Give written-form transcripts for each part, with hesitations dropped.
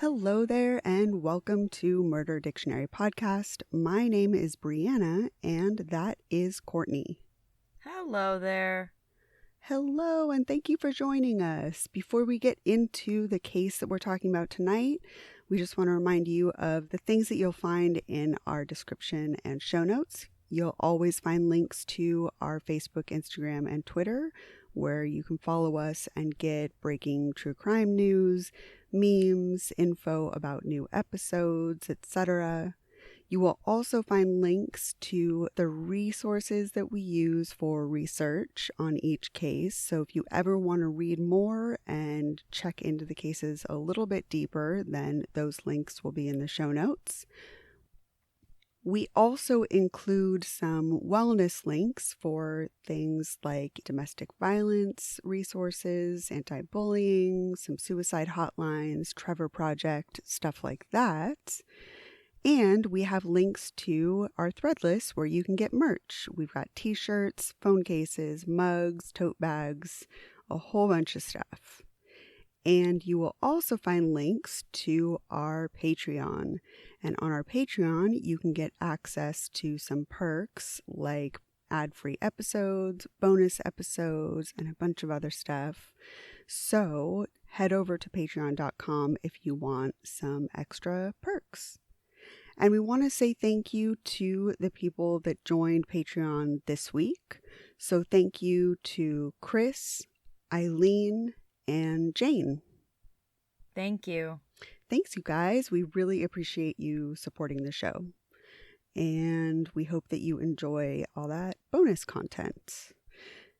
Hello there, and welcome to Murder Dictionary Podcast. My name is Brianna, and that is Courtney. Hello there. Hello, and thank you for joining us. Before we get into the case that we're talking about tonight, we just want to remind you of the things that you'll find in our description and show notes. You'll always find links to our Facebook, Instagram, and Twitter, where you can follow us and get breaking true crime news, memes, info about new episodes, etc. You will also find links to the resources that we use for research on each case. So if you ever want to read more and check into the cases a little bit deeper, then those links will be in the show notes. We also include some wellness links for things like domestic violence resources, anti-bullying, some suicide hotlines, Trevor Project, stuff like that. And we have links to our thread list where you can get merch. We've got t-shirts, phone cases, mugs, tote bags, a whole bunch of stuff. And you will also find links to our Patreon. And on our Patreon, you can get access to some perks like ad-free episodes, bonus episodes, and a bunch of other stuff. So head over to patreon.com if you want some extra perks. And we want to say thank you to the people that joined Patreon this week. So thank you to Chris, Eileen, and Jane. Thank you. Thanks, you guys. We really appreciate you supporting the show. And we hope that you enjoy all that bonus content.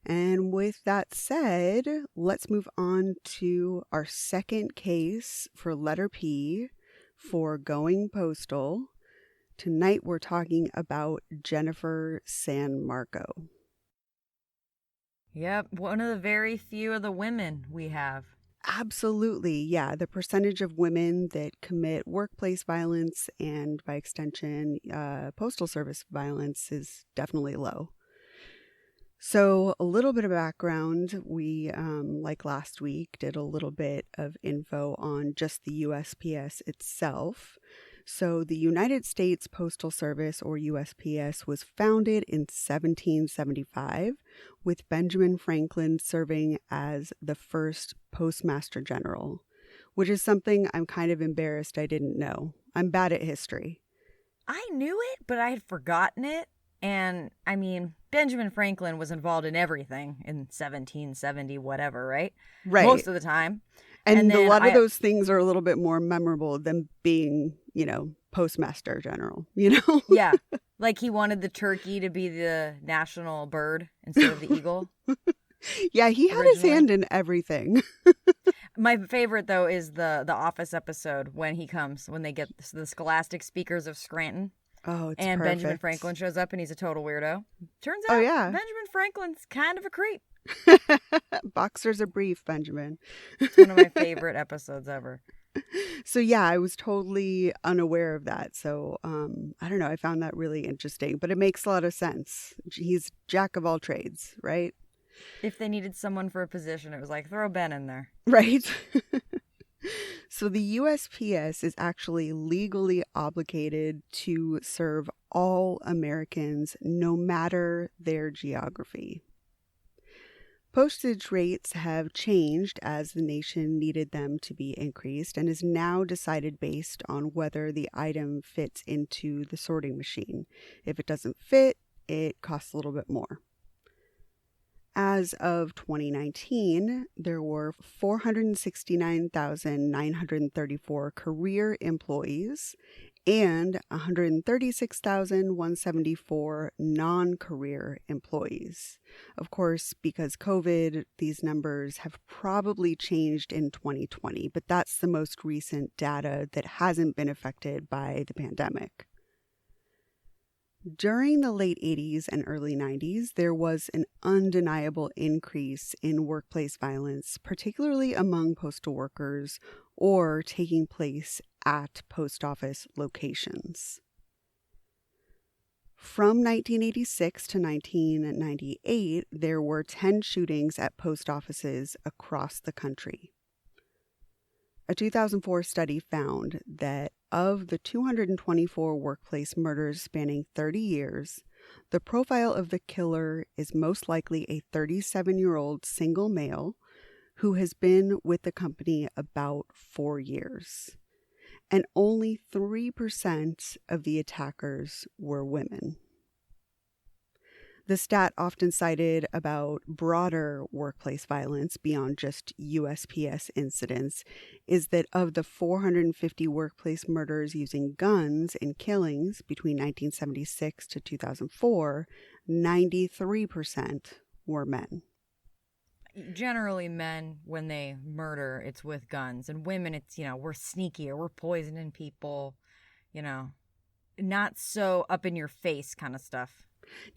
And with that said, let's move on to our second case for letter P for Going Postal. Tonight we're talking about Jennifer San Marco. Yep, one of the very few of the women we have. Absolutely. Yeah. The percentage of women that commit workplace violence and by extension, postal service violence is definitely low. So a little bit of background. We, like last week, did a little bit of info on just the USPS itself. So the United States Postal Service, or USPS, was founded in 1775 with Benjamin Franklin serving as the first Postmaster General, which is something I'm kind of embarrassed I didn't know. I'm bad at history. I knew it, but I had forgotten it. And, I mean, Benjamin Franklin was involved in everything in 1770, whatever, right? Right. Most of the time. And a lot of those things are a little bit more memorable than being, Postmaster General, Yeah. Like he wanted the turkey to be the national bird instead of the eagle. Yeah, he had his hand in everything. My favorite, though, is the Office episode when they get the Scholastic Speakers of Scranton. Oh, it's and perfect. Benjamin Franklin shows up and he's a total weirdo. Turns out Benjamin Franklin's kind of a creep. Boxers are brief, Benjamin. It's one of my favorite episodes ever. So yeah, I was totally unaware of that. So I don't know. I found that really interesting, but it makes a lot of sense. He's jack of all trades, right? If they needed someone for a position, it was like, throw Ben in there. Right. So the USPS is actually legally obligated to serve all Americans, no matter their geography. Postage rates have changed as the nation needed them to be increased and is now decided based on whether the item fits into the sorting machine. If it doesn't fit, it costs a little bit more. As of 2019, there were 469,934 career employees and 136,174 non-career employees. Of course, because COVID, these numbers have probably changed in 2020, but that's the most recent data that hasn't been affected by the pandemic. During the late 80s and early 90s, there was an undeniable increase in workplace violence, particularly among postal workers or taking place at post office locations. From 1986 to 1998, there were 10 shootings at post offices across the country. A 2004 study found that of the 224 workplace murders spanning 30 years, the profile of the killer is most likely a 37-year-old single male who has been with the company about 4 years. And only 3% of the attackers were women. The stat often cited about broader workplace violence beyond just USPS incidents is that of the 450 workplace murders using guns in killings between 1976 to 2004, 93% were men. Generally, men, when they murder, it's with guns. And women, it's, we're sneakier. We're poisoning people, not so up in your face kind of stuff.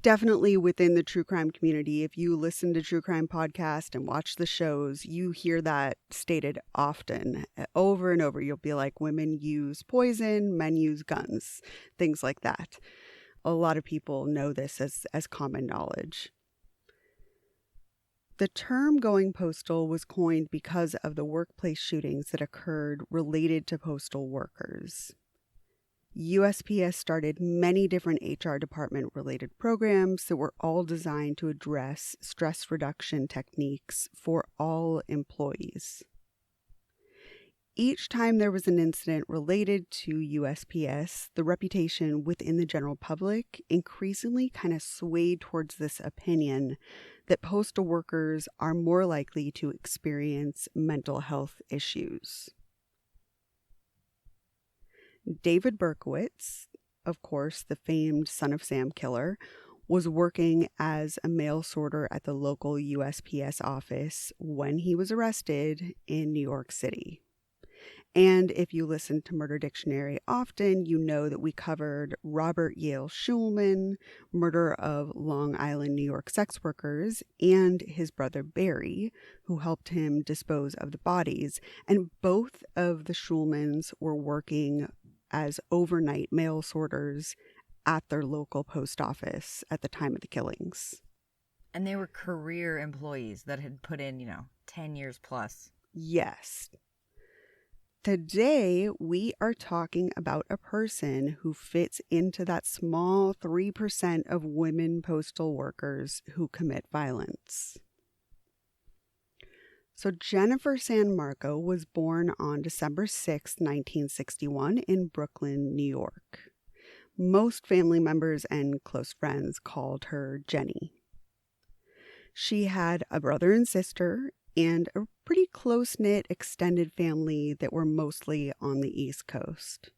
Definitely within the true crime community, if you listen to true crime podcasts and watch the shows, you hear that stated often. Over and over, you'll be like, women use poison, men use guns, things like that. A lot of people know this as common knowledge. The term going postal was coined because of the workplace shootings that occurred related to postal workers. USPS started many different HR department related programs that were all designed to address stress reduction techniques for all employees. Each time there was an incident related to USPS, the reputation within the general public increasingly kind of swayed towards this opinion that postal workers are more likely to experience mental health issues. David Berkowitz, of course, the famed Son of Sam killer, was working as a mail sorter at the local USPS office when he was arrested in New York City. And if you listen to Murder Dictionary often, you know that we covered Robert Yale Schulman, murder of Long Island, New York sex workers, and his brother Barry, who helped him dispose of the bodies. And both of the Schulmans were working as overnight mail sorters at their local post office at the time of the killings. And they were career employees that had put in, 10 years plus. Yes. Today, we are talking about a person who fits into that small 3% of women postal workers who commit violence. So Jennifer San Marco was born on December 6, 1961 in Brooklyn, New York. Most family members and close friends called her Jenny. She had a brother and sister and a pretty close-knit extended family that were mostly on the East Coast.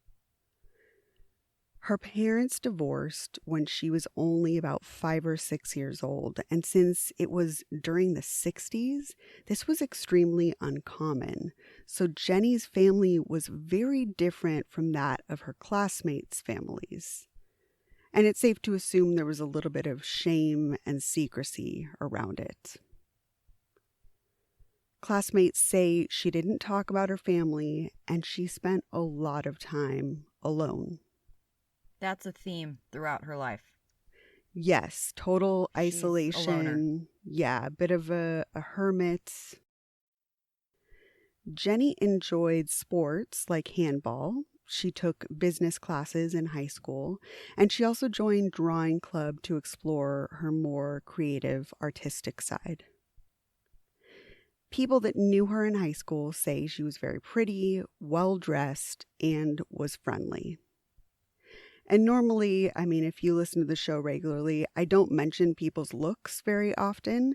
Her parents divorced when she was only about 5 or 6 years old, and since it was during the 60s, this was extremely uncommon. So Jenny's family was very different from that of her classmates' families. And it's safe to assume there was a little bit of shame and secrecy around it. Classmates say she didn't talk about her family, and she spent a lot of time alone. That's a theme throughout her life. Yes, total She's isolation. Yeah, a bit of a hermit. Jenny enjoyed sports like handball. She took business classes in high school, and she also joined drawing club to explore her more creative, artistic side. People that knew her in high school say she was very pretty, well-dressed, and was friendly. And normally, if you listen to the show regularly, I don't mention people's looks very often,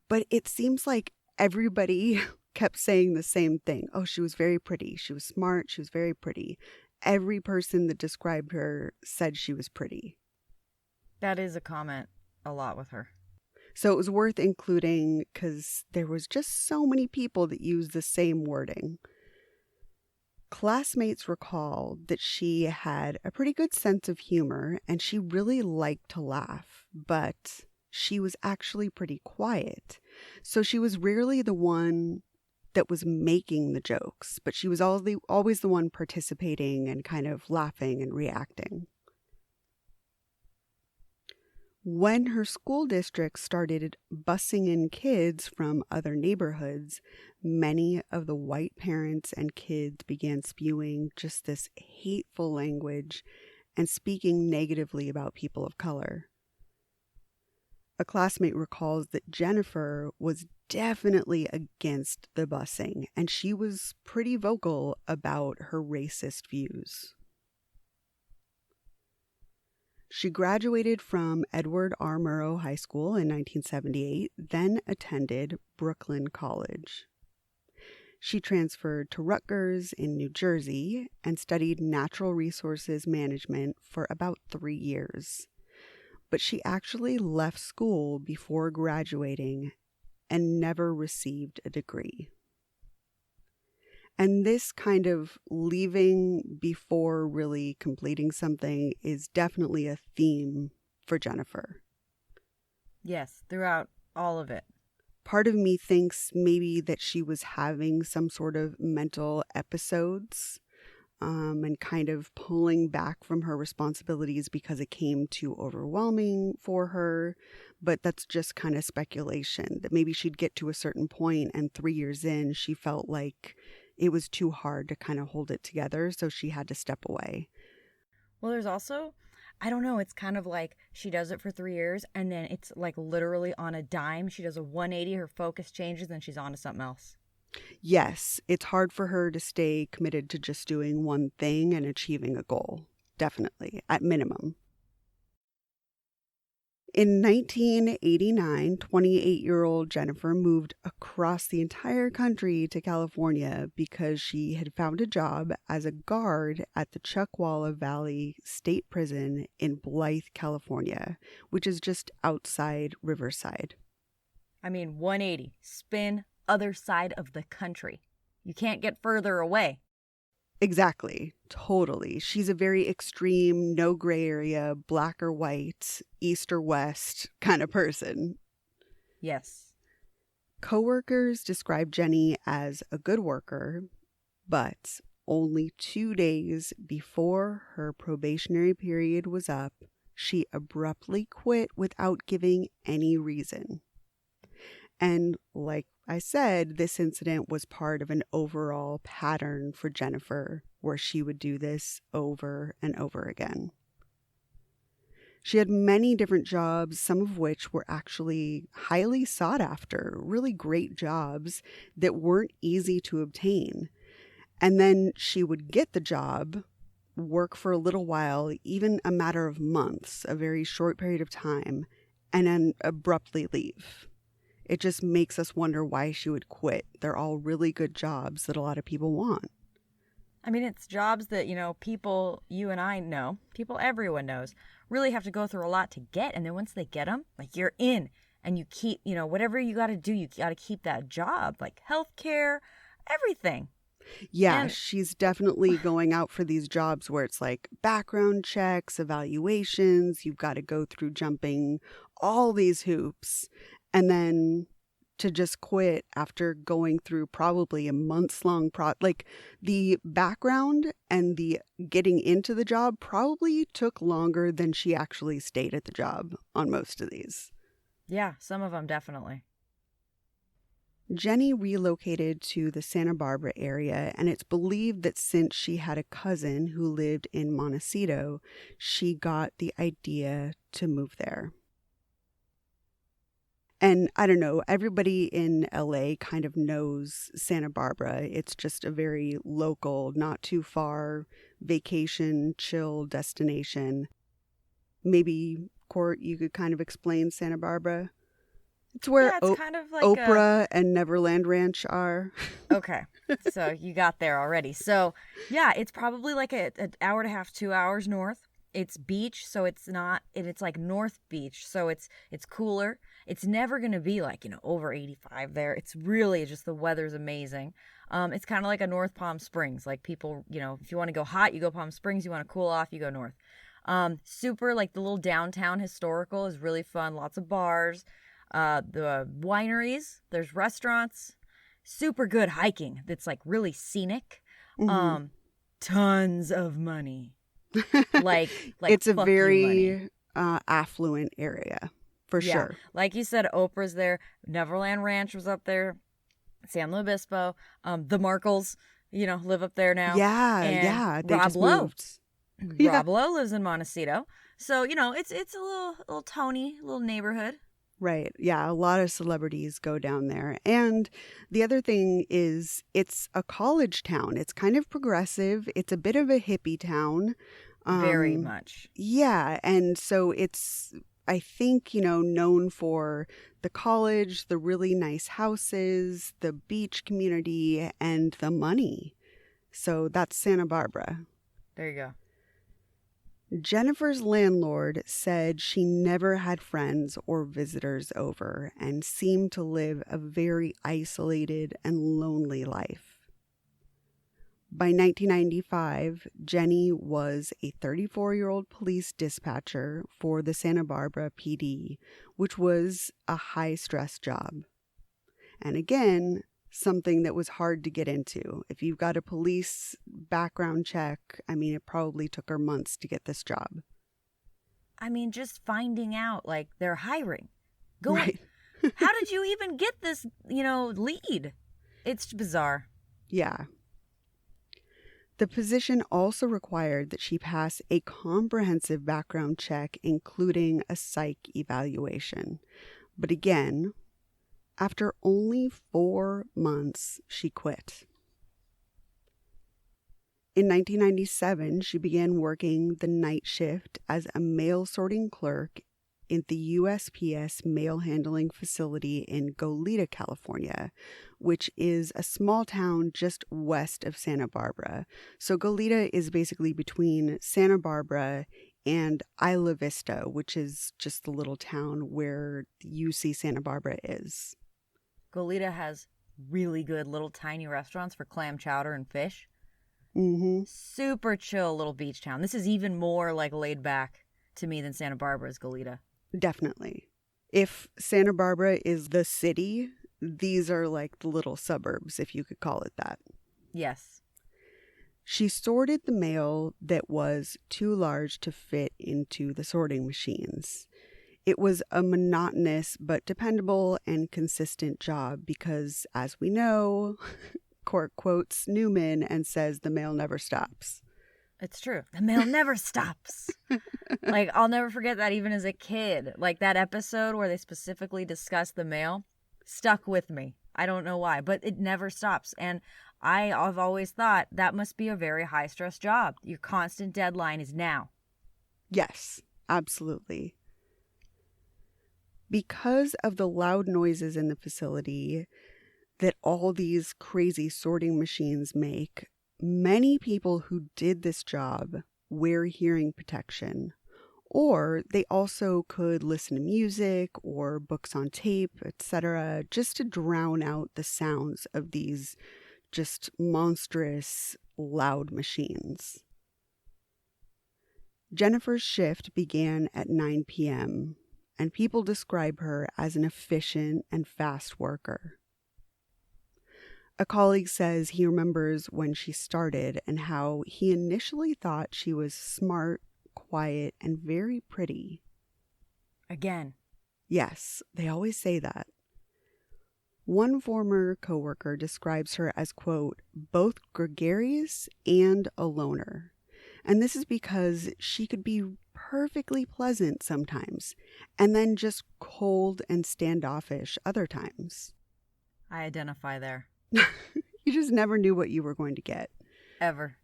but it seems like everybody kept saying the same thing. Oh, she was very pretty. She was smart. She was very pretty. Every person that described her said she was pretty. That is a comment a lot with her. So it was worth including because there was just so many people that used the same wording. Classmates recall that she had a pretty good sense of humor and she really liked to laugh, but she was actually pretty quiet. So she was rarely the one that was making the jokes, but she was always the one participating and kind of laughing and reacting. When her school district started busing in kids from other neighborhoods, many of the white parents and kids began spewing just this hateful language and speaking negatively about people of color. A classmate recalls that Jennifer was definitely against the busing, and she was pretty vocal about her racist views. She graduated from Edward R. Murrow High School in 1978, then attended Brooklyn College. She transferred to Rutgers in New Jersey and studied natural resources management for about 3 years. But she actually left school before graduating and never received a degree. And this kind of leaving before really completing something is definitely a theme for Jennifer. Yes, throughout all of it. Part of me thinks maybe that she was having some sort of mental episodes and kind of pulling back from her responsibilities because it came too overwhelming for her. But that's just kind of speculation, that maybe she'd get to a certain point and 3 years in, she felt like it was too hard to kind of hold it together, so she had to step away. Well, there's also, I don't know, it's kind of like she does it for 3 years and then it's like literally on a dime. She does a 180, her focus changes, and she's on to something else. Yes, it's hard for her to stay committed to just doing one thing and achieving a goal. Definitely, at minimum. In 1989, 28-year-old Jennifer moved across the entire country to California because she had found a job as a guard at the Chuckwalla Valley State Prison in Blythe, California, which is just outside Riverside. I mean, 180, spin, other side of the country. You can't get further away. Exactly. Totally. She's a very extreme, no gray area, black or white, east or west kind of person. Yes. Coworkers describe Jenny as a good worker, but only 2 days before her probationary period was up, she abruptly quit without giving any reason. And like I said, this incident was part of an overall pattern for Jennifer, where she would do this over and over again. She had many different jobs, some of which were actually highly sought after, really great jobs that weren't easy to obtain. And then she would get the job, work for a little while, even a matter of months, a very short period of time, and then abruptly leave. It just makes us wonder why she would quit. They're all really good jobs that a lot of people want. I mean, it's jobs that, people, you and I know, people everyone knows, really have to go through a lot to get. And then once they get them, like, you're in and you keep, whatever you got to do, you got to keep that job, like healthcare, everything. Yeah, And she's definitely going out for these jobs where it's like background checks, evaluations. You've got to go through jumping all these hoops. And then to just quit after going through probably a months-long like the background and the getting into the job probably took longer than she actually stayed at the job on most of these. yeah, some of them definitely. Jenny relocated to the Santa Barbara area, and it's believed that since she had a cousin who lived in Montecito, she got the idea to move there. And I don't know, everybody in LA kind of knows Santa Barbara. It's just a very local, not too far vacation, chill destination. Maybe, Court, you could kind of explain Santa Barbara? It's where It's kind of like Oprah and Neverland Ranch are. Okay, so you got there already. So, yeah, it's probably like an hour and a half, 2 hours north. It's beach, so it's not, and it's like North Beach, so it's cooler. It's never going to be like, over 85 there. It's really just the weather's amazing. It's kind of like a North Palm Springs. Like people, if you want to go hot, you go Palm Springs. You want to cool off, you go north. Super, like the little downtown historical is really fun. Lots of bars. The wineries, there's restaurants, super good hiking that's like really scenic. Mm-hmm. Tons of money. like It's a very money. affluent area, for Yeah. sure. Like you said, Oprah's there. Neverland Ranch was up there. San Luis Obispo. The Markles, live up there now. Yeah, And yeah. They Rob just Lowe. moved. Yeah. Rob Lowe lives in Montecito. So, it's a little Tony, little neighborhood. Right. Yeah. A lot of celebrities go down there. And the other thing is it's a college town. It's kind of progressive. It's a bit of a hippie town. Very much. Yeah. And so it's, I think, known for the college, the really nice houses, the beach community, and the money. So that's Santa Barbara. There you go. Jennifer's landlord said she never had friends or visitors over and seemed to live a very isolated and lonely life. By 1995, Jenny was a 34-year-old police dispatcher for the Santa Barbara PD, which was a high-stress job. And again, something that was hard to get into. If you've got a police background check, it probably took her months to get this job. Just finding out, like, they're hiring. Right. How did you even get this, lead? It's bizarre. Yeah. The position also required that she pass a comprehensive background check, including a psych evaluation. But again, after only 4 months, she quit. In 1997, she began working the night shift as a mail sorting clerk in the USPS mail handling facility in Goleta, California, which is a small town just west of Santa Barbara. So Goleta is basically between Santa Barbara and Isla Vista, which is just the little town where UC Santa Barbara is. Goleta has really good little tiny restaurants for clam chowder and fish. Mm-hmm. Super chill little beach town. This is even more like laid back to me than Santa Barbara's Goleta. Definitely. If Santa Barbara is the city, these are like the little suburbs, if you could call it that. Yes. She sorted the mail that was too large to fit into the sorting machines. It was a monotonous but dependable and consistent job because, as we know, court quotes Newman and says the mail never stops. It's true. The mail never stops. Like, I'll never forget that even as a kid. Like, that episode where they specifically discuss the mail stuck with me. I don't know why, but it never stops. And I've always thought that must be a very high-stress job. Your constant deadline is now. Yes, absolutely. Because of the loud noises in the facility that all these crazy sorting machines make, many people who did this job wear hearing protection, or they also could listen to music or books on tape, etc., just to drown out the sounds of these just monstrous, loud machines. Jennifer's shift began at 9 p.m., and people describe her as an efficient and fast worker. A colleague says he remembers when she started and how he initially thought she was smart, quiet, and very pretty. Again. Yes, they always say that. One former coworker describes her as, quote, both gregarious and a loner. And this is because she could be perfectly pleasant sometimes, and then just cold and standoffish other times. I identify there. You just never knew what you were going to get. Ever.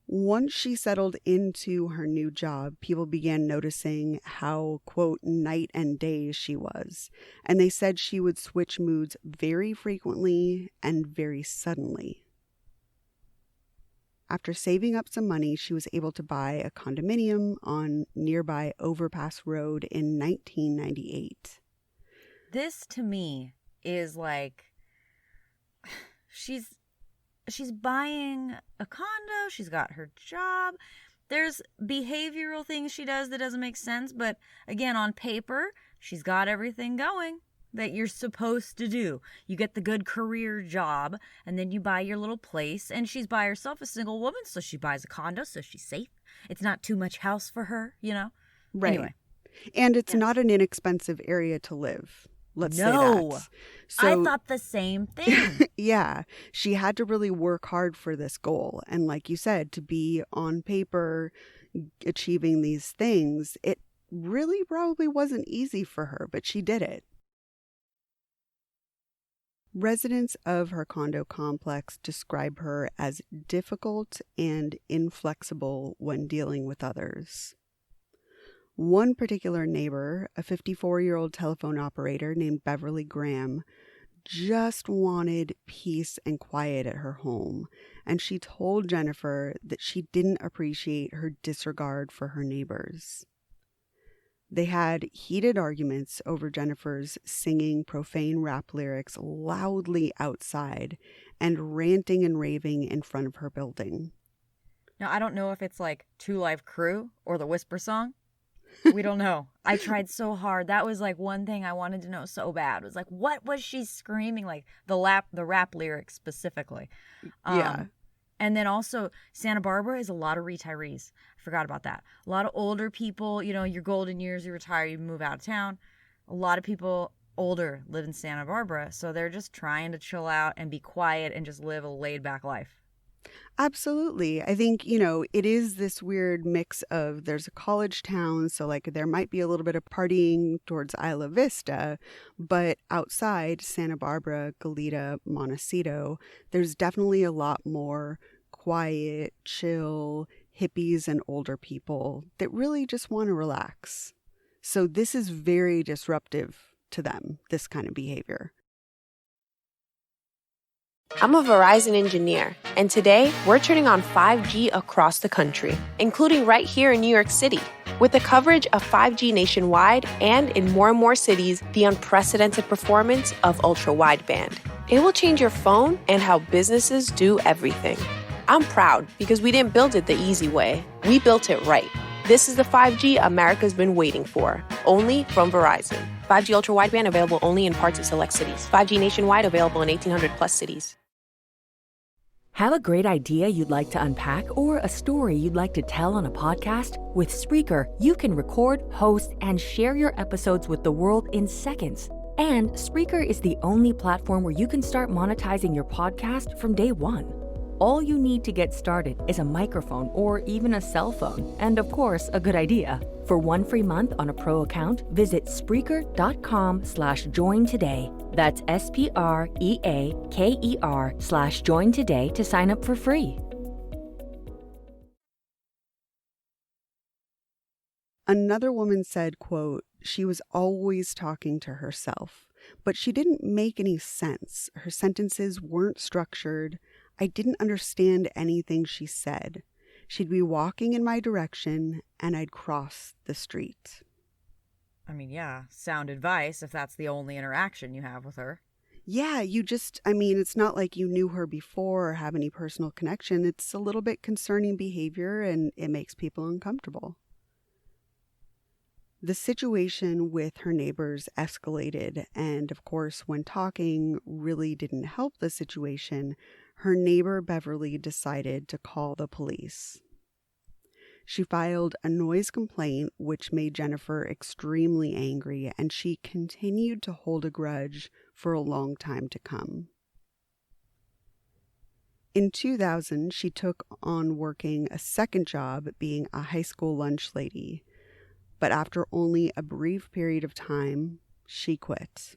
Once she settled into her new job, people began noticing how, quote, night and day she was. And they said she would switch moods very frequently and very suddenly. After saving up some money, she was able to buy a condominium on nearby Overpass Road in 1998. This, to me, is like... She's buying a condo. She's got her job. There's behavioral things she does that doesn't make sense. But again, on paper, she's got everything going that you're supposed to do. You get the good career job, and then you buy your little place. And she's by herself, a single woman, so she buys a condo, so she's safe. It's not too much house for her, you know? Right. Anyway. And it's Yes. not an inexpensive area to live. Let's say No. that. I So, thought the same thing. yeah, she had to really work hard for this goal. And like you said, to be on paper achieving these things, it really probably wasn't easy for her, but she did it. Residents of her condo complex describe her as difficult and inflexible when dealing with others. One particular neighbor, a 54-year-old telephone operator named Beverly Graham, just wanted peace and quiet at her home, and she told Jennifer that she didn't appreciate her disregard for her neighbors. They had heated arguments over Jennifer's singing profane rap lyrics loudly outside and ranting and raving in front of her building. Now, I don't know if it's like Two Live Crew or the Whisper Song. We don't know. I tried so hard. That was like one thing I wanted to know so bad. It was like, what was she screaming? Like the rap lyrics specifically. Yeah. And then also Santa Barbara is a lot of retirees. I forgot about that. A lot of older people, you know, your golden years, you retire, you move out of town. A lot of people older live in Santa Barbara. So they're just trying to chill out and be quiet and just live a laid back life. Absolutely. I think, it is this weird mix of there's a college town, so like there might be a little bit of partying towards Isla Vista, but outside Santa Barbara, Goleta, Montecito, there's definitely a lot more quiet, chill, hippies and older people that really just want to relax. So this is very disruptive to them, this kind of behavior. I'm a Verizon engineer, and today we're turning on 5G across the country, including right here in New York City. With the coverage of 5G nationwide and in more and more cities, the unprecedented performance of ultra-wideband. It will change your phone and how businesses do everything. I'm proud because we didn't build it the easy way. We built it right. This is the 5G America's been waiting for, only from Verizon. 5G ultra-wideband available only in parts of select cities. 5G nationwide available in 1,800 plus cities. Have a great idea you'd like to unpack or a story you'd like to tell on a podcast? With Spreaker, you can record, host, and share your episodes with the world in seconds. And Spreaker is the only platform where you can start monetizing your podcast from day one. All you need to get started is a microphone or even a cell phone, and of course, a good idea. For 1 free month on a pro account, visit Spreaker.com/join today. That's SPREAKER/join today to sign up for free. Another woman said, quote, she was always talking to herself, but she didn't make any sense. Her sentences weren't structured. I didn't understand anything she said. She'd be walking in my direction and I'd cross the street. I mean, yeah, sound advice if that's the only interaction you have with her. Yeah, it's not like you knew her before or have any personal connection. It's a little bit concerning behavior and it makes people uncomfortable. The situation with her neighbors escalated, and of course, when talking really didn't help the situation, her neighbor Beverly decided to call the police. She filed a noise complaint, which made Jennifer extremely angry, and she continued to hold a grudge for a long time to come. In 2000, she took on working a second job being a high school lunch lady. But after only a brief period of time, she quit.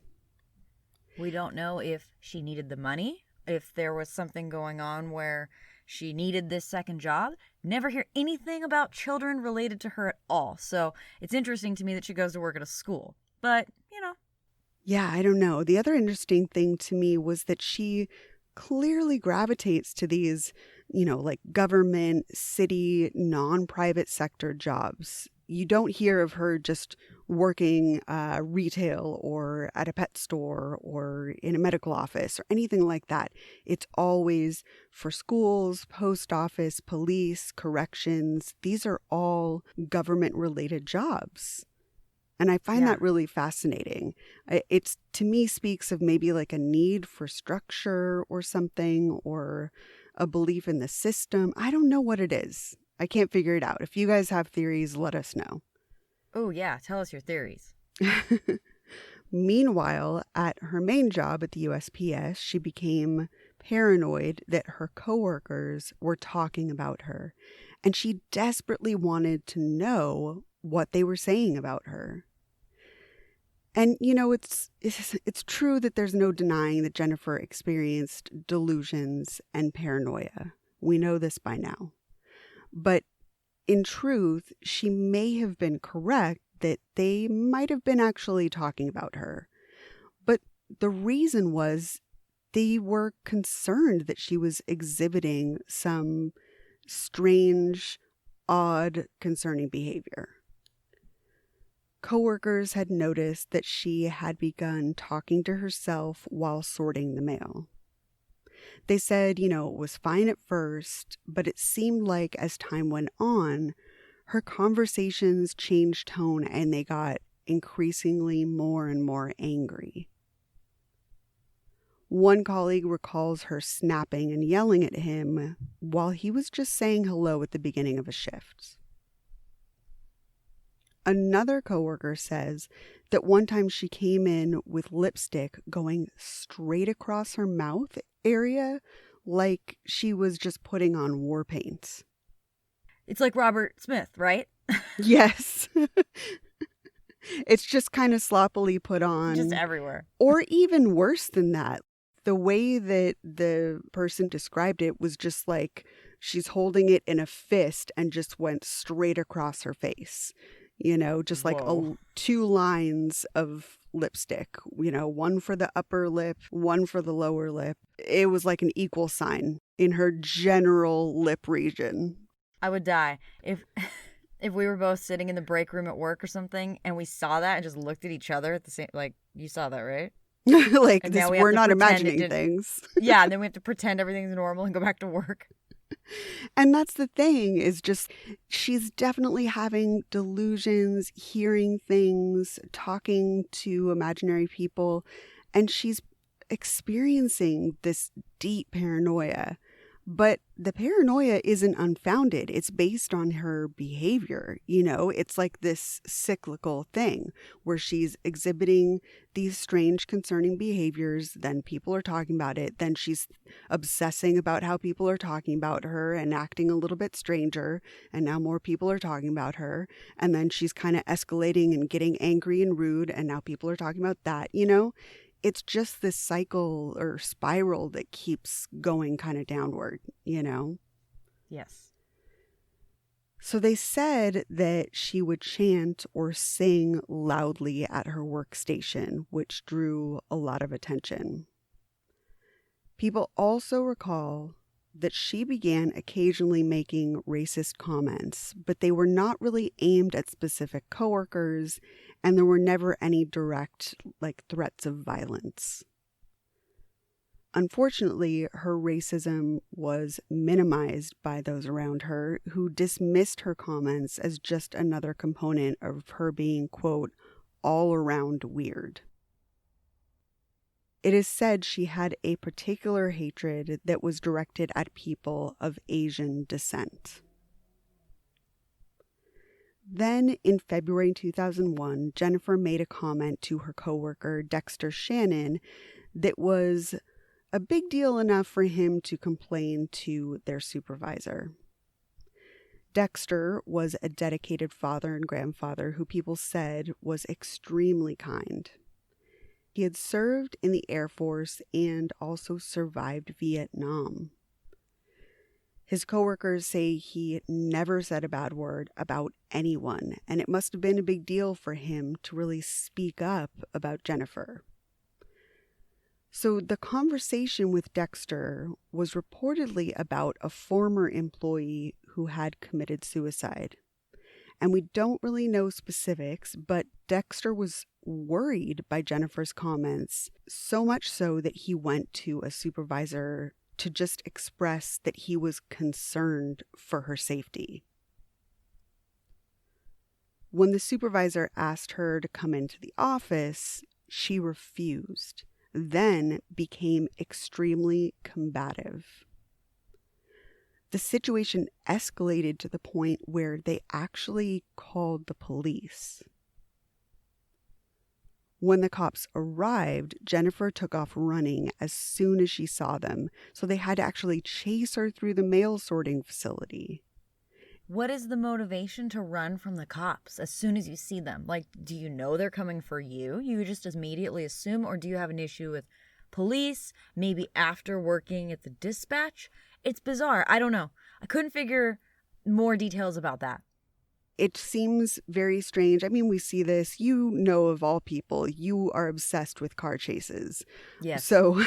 We don't know if she needed the money, if there was something going on where she needed this second job. Never hear anything about children related to her at all. So it's interesting to me that she goes to work at a school. But, Yeah, I don't know. The other interesting thing to me was that she clearly gravitates to these, like government, city, non-private sector jobs. You don't hear of her just working retail or at a pet store or in a medical office or anything like that. It's always for schools, post office, police, corrections. These are all government-related jobs. And I find that really fascinating. It's, to me, speaks of maybe like a need for structure or something, or a belief in the system. I don't know what it is. I can't figure it out. If you guys have theories, let us know. Oh, yeah. Tell us your theories. Meanwhile, at her main job at the USPS, she became paranoid that her coworkers were talking about her, and she desperately wanted to know what they were saying about her. And, it's true that there's no denying that Jennifer experienced delusions and paranoia. We know this by now. But in truth, she may have been correct that they might have been actually talking about her. But the reason was they were concerned that she was exhibiting some strange, odd, concerning behavior. Coworkers had noticed that she had begun talking to herself while sorting the mail. They said, it was fine at first, but it seemed like as time went on, her conversations changed tone and they got increasingly more and more angry. One colleague recalls her snapping and yelling at him while he was just saying hello at the beginning of a shift. Another coworker says that one time she came in with lipstick going straight across her mouth area like she was just putting on war paint. It's like Robert Smith, right? Yes. It's just kind of sloppily put on. Just everywhere. Or even worse than that. The way that the person described it was just like she's holding it in a fist and just went straight across her face. Just like two lines of lipstick, one for the upper lip, one for the lower lip. It was like an equal sign in her general lip region. I would die if we were both sitting in the break room at work or something and we saw that and just looked at each other at the same, like, you saw that, right? Like, and this, we're not imagining things. Yeah, and then we have to pretend everything's normal and go back to work. And that's the thing, is just she's definitely having delusions, hearing things, talking to imaginary people, and she's experiencing this deep paranoia. But the paranoia isn't unfounded. It's based on her behavior. It's like this cyclical thing where she's exhibiting these strange, concerning behaviors. Then people are talking about it. Then she's obsessing about how people are talking about her and acting a little bit stranger. And now more people are talking about her. And then she's kind of escalating and getting angry and rude. And now people are talking about that, It's just this cycle or spiral that keeps going kind of downward, Yes. So they said that she would chant or sing loudly at her workstation, which drew a lot of attention. People also recall that she began occasionally making racist comments, but they were not really aimed at specific coworkers, and there were never any direct, threats of violence. Unfortunately, her racism was minimized by those around her, who dismissed her comments as just another component of her being, quote, all around weird. It is said she had a particular hatred that was directed at people of Asian descent. Then, in February 2001, Jennifer made a comment to her coworker, Dexter Shannon, that was a big deal enough for him to complain to their supervisor. Dexter was a dedicated father and grandfather who people said was extremely kind. He had served in the Air Force and also survived Vietnam. His coworkers say he never said a bad word about anyone, and it must have been a big deal for him to really speak up about Jennifer. So the conversation with Dexter was reportedly about a former employee who had committed suicide. And we don't really know specifics, but Dexter was worried by Jennifer's comments, so much so that he went to a supervisor to just express that he was concerned for her safety. When the supervisor asked her to come into the office, she refused, then became extremely combative. the situation escalated to the point where they actually called the police. When the cops arrived, Jennifer took off running as soon as she saw them, so they had to actually chase her through the mail sorting facility. What is the motivation to run from the cops as soon as you see them? Like, do you know they're coming for you? You just immediately assume, or do you have an issue with police, maybe after working at the dispatch? It's bizarre. I don't know. I couldn't figure more details about that. It seems very strange. I mean, we see this. You know, of all people, you are obsessed with car chases. Yes. So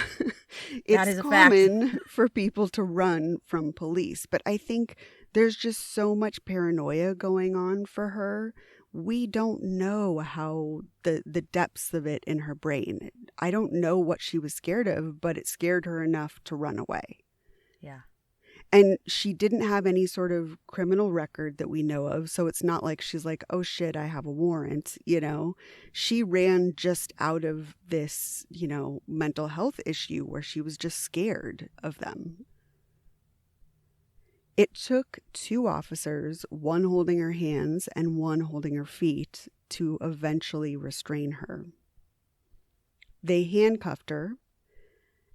That is it's a fact. common for people to run from police. But I think there's just so much paranoia going on for her. We don't know how the depths of it in her brain. I don't know what she was scared of, but it scared her enough to run away. Yeah. And she didn't have any sort of criminal record that we know of. So it's not like she's like, oh shit, I have a warrant. You know, she ran just out of this, mental health issue where she was just scared of them. It took 2 officers, one holding her hands and one holding her feet, to eventually restrain her. They handcuffed her,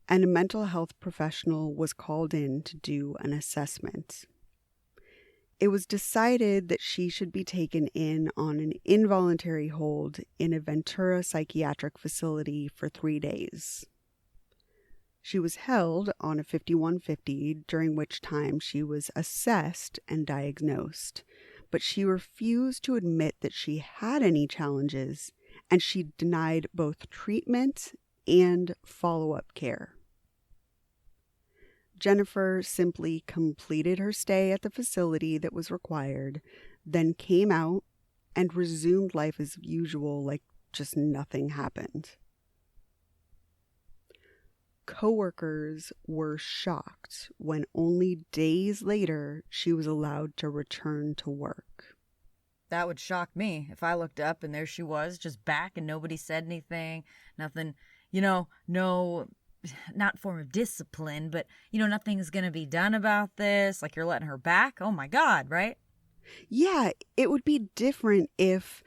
and a mental health professional was called in to do an assessment. It was decided that she should be taken in on an involuntary hold in a Ventura psychiatric facility for 3 days. She was held on a 5150, during which time she was assessed and diagnosed, but she refused to admit that she had any challenges, and she denied both treatment and follow-up care. Jennifer simply completed her stay at the facility that was required, then came out and resumed life as usual, like just nothing happened. Coworkers were shocked when only days later she was allowed to return to work. That would shock me if I looked up and there she was, just back, and nobody said anything. Nothing, no, not form of discipline, but, nothing's going to be done about this. Like, you're letting her back. Oh my God, right? Yeah, it would be different if,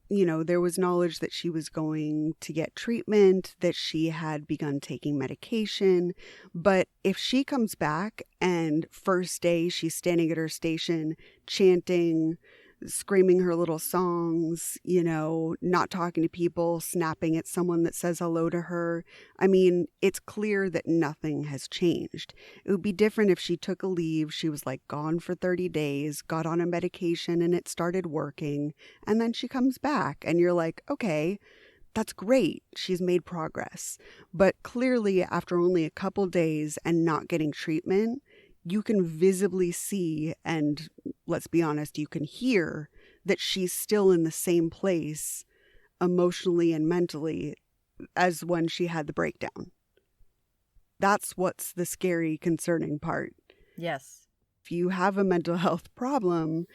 there was knowledge that she was going to get treatment, that she had begun taking medication. But if she comes back and first day she's standing at her station chanting, screaming her little songs, not talking to people, snapping at someone that says hello to her. I mean, it's clear that nothing has changed. It would be different if she took a leave, she was like gone for 30 days, got on a medication and it started working, and then she comes back and you're like, okay, that's great. She's made progress. But clearly after only a couple days and not getting treatment, you can visibly see, and let's be honest, you can hear that she's still in the same place emotionally and mentally as when she had the breakdown. That's what's the scary, concerning part. Yes. If you have a mental health problem,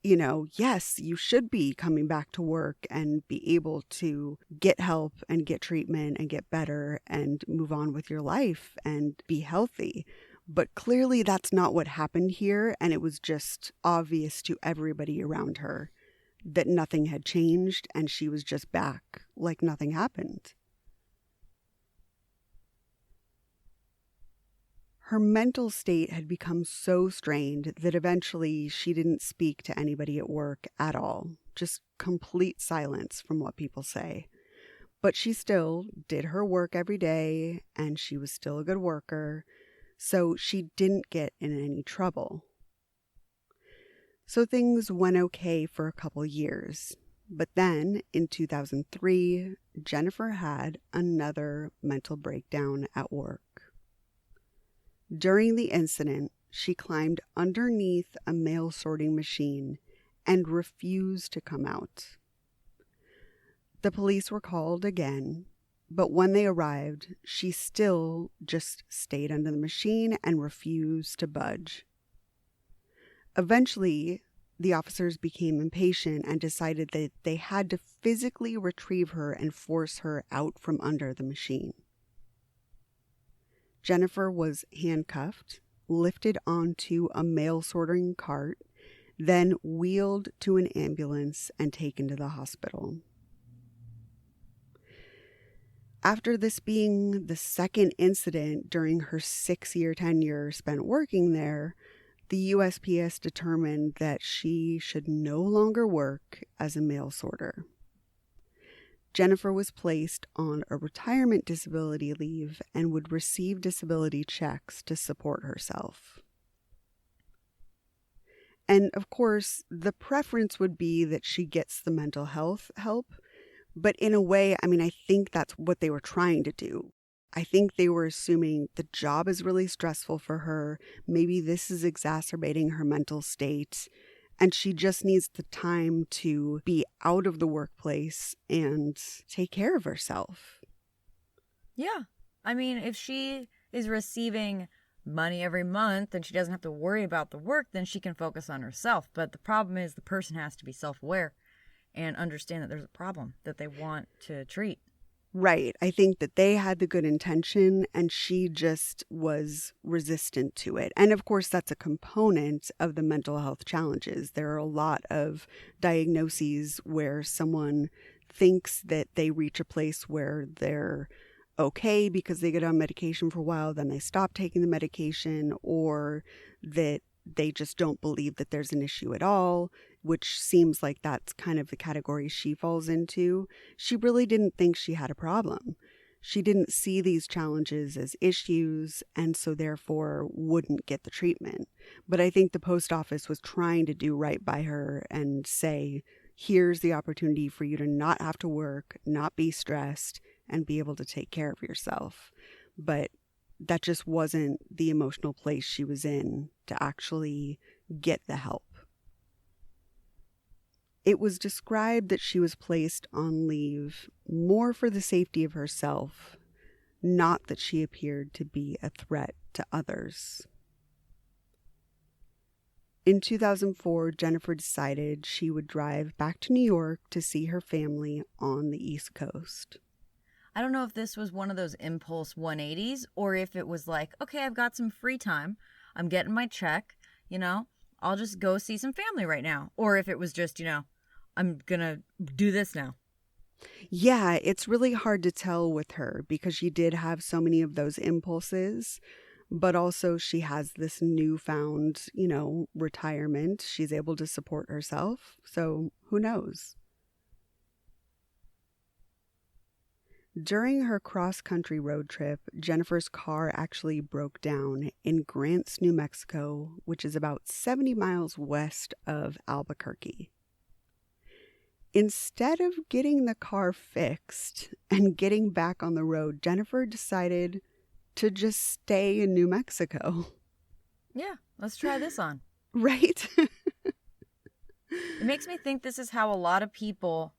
yes, you should be coming back to work and be able to get help and get treatment and get better and move on with your life and be healthy. But clearly that's not what happened here, and it was just obvious to everybody around her that nothing had changed and she was just back like nothing happened. Her mental state had become so strained that eventually she didn't speak to anybody at work at all, just complete silence from what people say. But she still did her work every day, and she was still a good worker. So she didn't get in any trouble. So things went okay for a couple years. But then, in 2003, Jennifer had another mental breakdown at work. During the incident, she climbed underneath a mail sorting machine and refused to come out. The police were called again. But when they arrived, she still just stayed under the machine and refused to budge. Eventually, the officers became impatient and decided that they had to physically retrieve her and force her out from under the machine. Jennifer was handcuffed lifted onto a mail sorting cart, then wheeled to an ambulance and taken to the hospital. After this being the second incident during her 6-year tenure spent working there, the USPS determined that she should no longer work as a mail sorter. Jennifer was placed on a retirement disability leave and would receive disability checks to support herself. And of course, the preference would be that she gets the mental health help. But in a way, I think that's what they were trying to do. I think they were assuming the job is really stressful for her. Maybe this is exacerbating her mental state. And she just needs the time to be out of the workplace and take care of herself. Yeah. If she is receiving money every month and she doesn't have to worry about the work, then she can focus on herself. But the problem is the person has to be self-aware and understand that there's a problem that they want to treat. Right. I think that they had the good intention and she just was resistant to it. And of course, that's a component of the mental health challenges. There are a lot of diagnoses where someone thinks that they reach a place where they're okay because they get on medication for a while, then they stop taking the medication, or that they just don't believe that there's an issue at all, which seems like that's kind of the category she falls into. She really didn't think she had a problem. She didn't see these challenges as issues and so therefore wouldn't get the treatment. But I think the post office was trying to do right by her and say, here's the opportunity for you to not have to work, not be stressed, and be able to take care of yourself. But that just wasn't the emotional place she was in to actually get the help. It was described that she was placed on leave more for the safety of herself, not that she appeared to be a threat to others. In 2004, Jennifer decided she would drive back to New York to see her family on the East Coast. I don't know if this was one of those impulse 180s or if it was like, okay, I've got some free time. I'm getting my check, I'll just go see some family right now. Or if it was just, I'm going to do this now. Yeah, it's really hard to tell with her because she did have so many of those impulses, but also she has this newfound, retirement. She's able to support herself. So who knows? During her cross-country road trip, Jennifer's car actually broke down in Grants, New Mexico, which is about 70 miles west of Albuquerque. Instead of getting the car fixed and getting back on the road, Jennifer decided to just stay in New Mexico. Yeah, let's try this on. Right? It makes me think this is how a lot of people,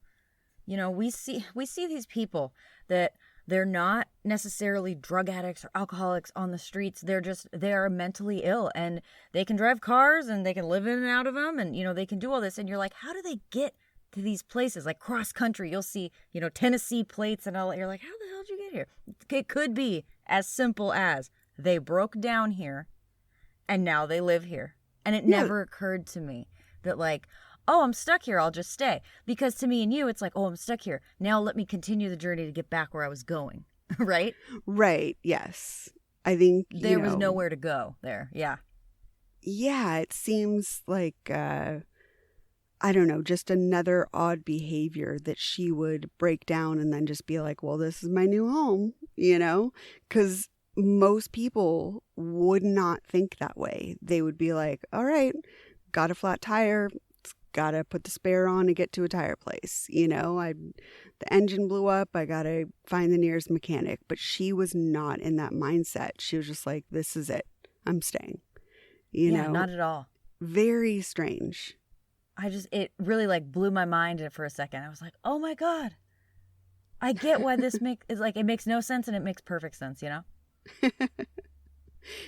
we see these people that they're not necessarily drug addicts or alcoholics on the streets. They are mentally ill and they can drive cars and they can live in and out of them and, they can do all this. And you're like, how do they get to these places? Like cross country, you'll see, Tennessee plates and all that. You're like, how the hell did you get here? It could be as simple as they broke down here and now they live here. And it never occurred to me that like, oh, I'm stuck here, I'll just stay. Because to me and you, it's like, oh, I'm stuck here. Now let me continue the journey to get back where I was going. Right? Right, yes. I think, there was nowhere to go there. Yeah. Yeah, it seems like, I don't know, just another odd behavior that she would break down and then just be like, well, this is my new home, Because most people would not think that way. They would be like, all right, got a flat tire, got to put the spare on and get to a tire place. The engine blew up. I got to find the nearest mechanic. But she was not in that mindset. She was just like, this is it. I'm staying. Not at all. Very strange. It really like blew my mind for a second. I was like, oh my God, I get why this it makes no sense and it makes perfect sense,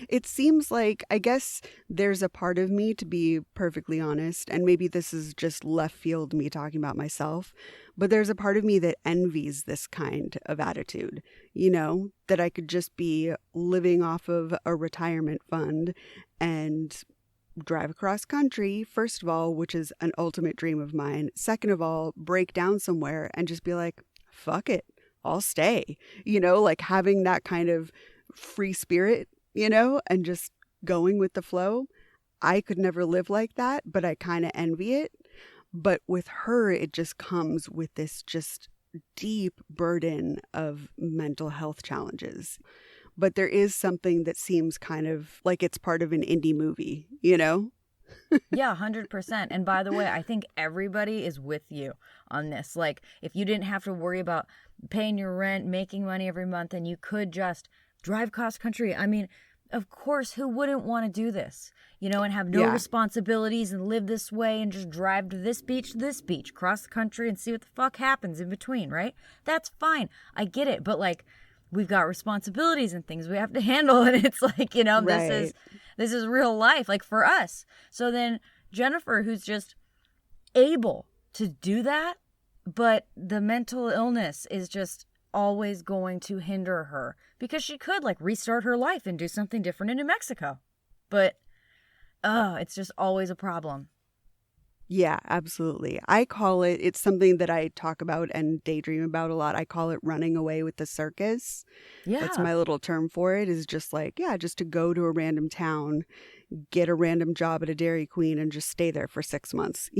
It seems like, I guess there's a part of me, to be perfectly honest, and maybe this is just left field me talking about myself, but there's a part of me that envies this kind of attitude, that I could just be living off of a retirement fund and drive across country, first of all, which is an ultimate dream of mine. Second of all, break down somewhere and just be like, fuck it, I'll stay, like having that kind of free spirit, and just going with the flow. I could never live like that, but I kind of envy it. But with her, it just comes with this just deep burden of mental health challenges. But there is something that seems kind of like it's part of an indie movie, Yeah, 100%. And by the way, I think everybody is with you on this. Like, if you didn't have to worry about paying your rent, making money every month, and you could just drive cross country. I mean, of course, who wouldn't want to do this, and have no responsibilities and live this way and just drive to this beach, cross the country and see what the fuck happens in between, right? That's fine. I get it. But like, we've got responsibilities and things we have to handle. And it's like, Right. this is real life, like for us. So then Jennifer, who's just able to do that, but the mental illness is just always going to hinder her, because she could like restart her life and do something different in New Mexico. But it's just always a problem. Yeah, absolutely. I call it's something that I talk about and daydream about a lot. I call it running away with the circus. Yeah. That's my little term for it, is just like, just to go to a random town, get a random job at a Dairy Queen and just stay there for 6 months,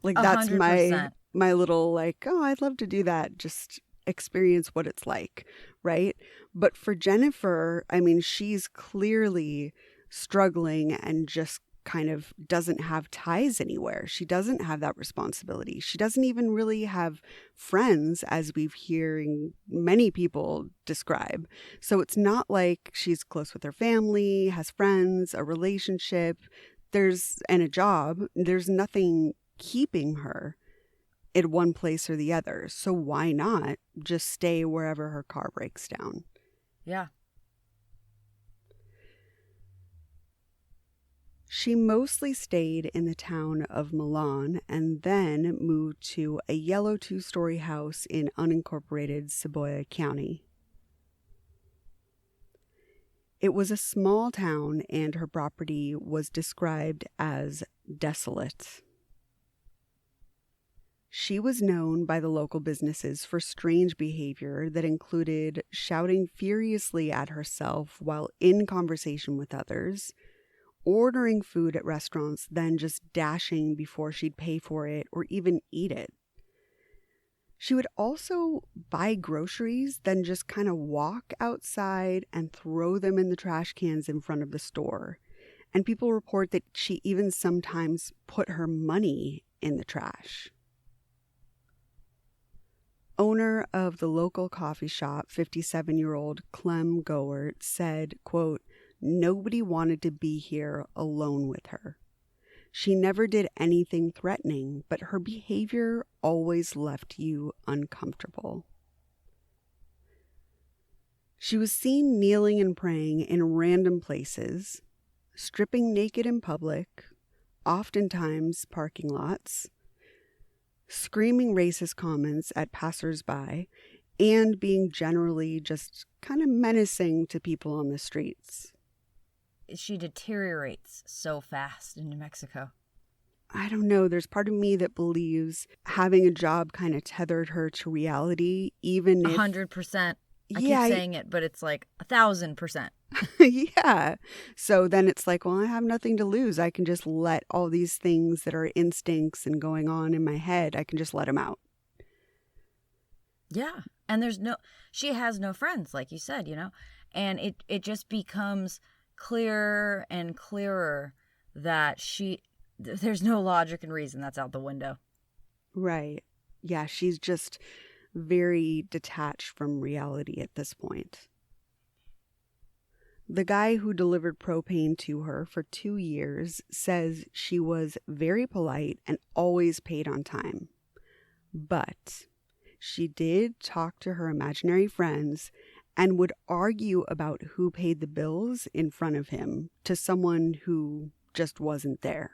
Like that's 100%. my little like, oh, I'd love to do that. Just experience what it's like, right? But for Jennifer, I mean, she's clearly struggling and just kind of doesn't have ties anywhere. She doesn't have that responsibility. She doesn't even really have friends, as we've hearing many people describe. So it's not like she's close with her family, has friends, a relationship, and a job. There's nothing keeping her in one place or the other. So why not just stay wherever her car breaks down? Yeah. She mostly stayed in the town of Milan and then moved to a yellow 2-story house in unincorporated Cibola County. It was a small town, and her property was described as desolate. She was known by the local businesses for strange behavior that included shouting furiously at herself while in conversation with others, ordering food at restaurants, then just dashing before she'd pay for it or even eat it. She would also buy groceries, then just kind of walk outside and throw them in the trash cans in front of the store. And people report that she even sometimes put her money in the trash. Owner of the local coffee shop, 57-year-old Clem Gowert, said, quote, "Nobody wanted to be here alone with her. She never did anything threatening, but her behavior always left you uncomfortable." She was seen kneeling and praying in random places, stripping naked in public, oftentimes parking lots, screaming racist comments at passersby, and being generally just kind of menacing to people on the streets. She deteriorates so fast in New Mexico. I don't know. There's part of me that believes having a job kind of tethered her to reality, even if... 100%. I keep saying it, but it's like 1,000%. Yeah. So then it's like, well, I have nothing to lose. I can just let all these things that are instincts and going on in my head, I can just let them out. Yeah. And she has no friends, like you said, and it just becomes clearer and clearer that there's no logic and reason that's out the window. Right. Yeah. She's just very detached from reality at this point. The guy who delivered propane to her for 2 years says she was very polite and always paid on time. But she did talk to her imaginary friends and would argue about who paid the bills in front of him to someone who just wasn't there.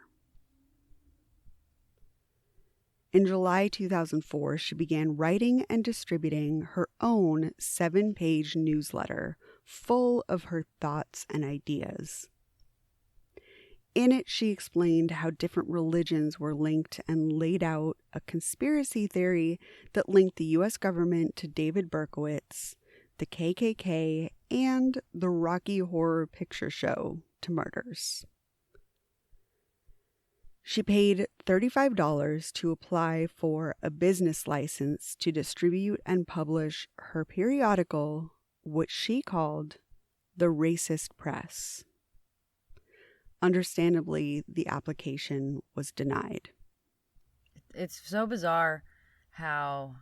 In July 2004, she began writing and distributing her own 7-page newsletter full of her thoughts and ideas. In it, she explained how different religions were linked and laid out a conspiracy theory that linked the U.S. government to David Berkowitz, the KKK, and the Rocky Horror Picture Show to murders. She paid $35 to apply for a business license to distribute and publish her periodical, which she called the Racist Press. Understandably, the application was denied. It's so bizarre how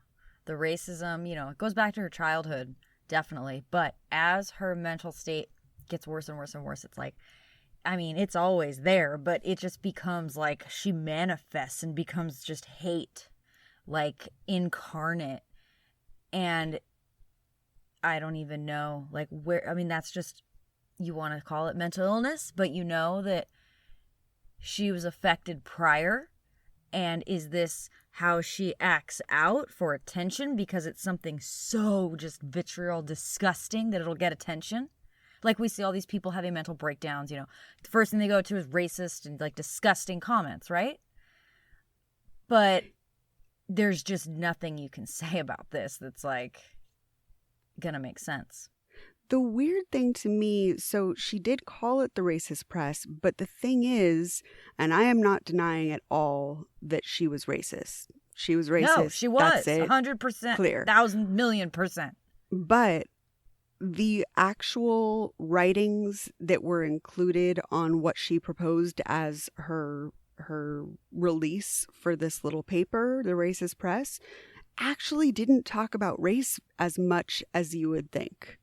the racism, it goes back to her childhood, definitely. But as her mental state gets worse and worse and worse, it's like, it's always there, but it just becomes like she manifests and becomes just hate, like incarnate. And I don't even know, like, where, that's just, you want to call it mental illness, but you know that she was affected prior. And is this how she acts out for attention because it's something so just vitriol, disgusting that it'll get attention? Like we see all these people having mental breakdowns, the first thing they go to is racist and like disgusting comments, right? But there's just nothing you can say about this that's like gonna make sense. The weird thing to me, so she did call it the Racist Press, but the thing is, and I am not denying at all that she was racist. She was racist. No, she was. That's it. 100%. Clear. 1,000,000,000%. But the actual writings that were included on what she proposed as her release for this little paper, the Racist Press, actually didn't talk about race as much as you would think,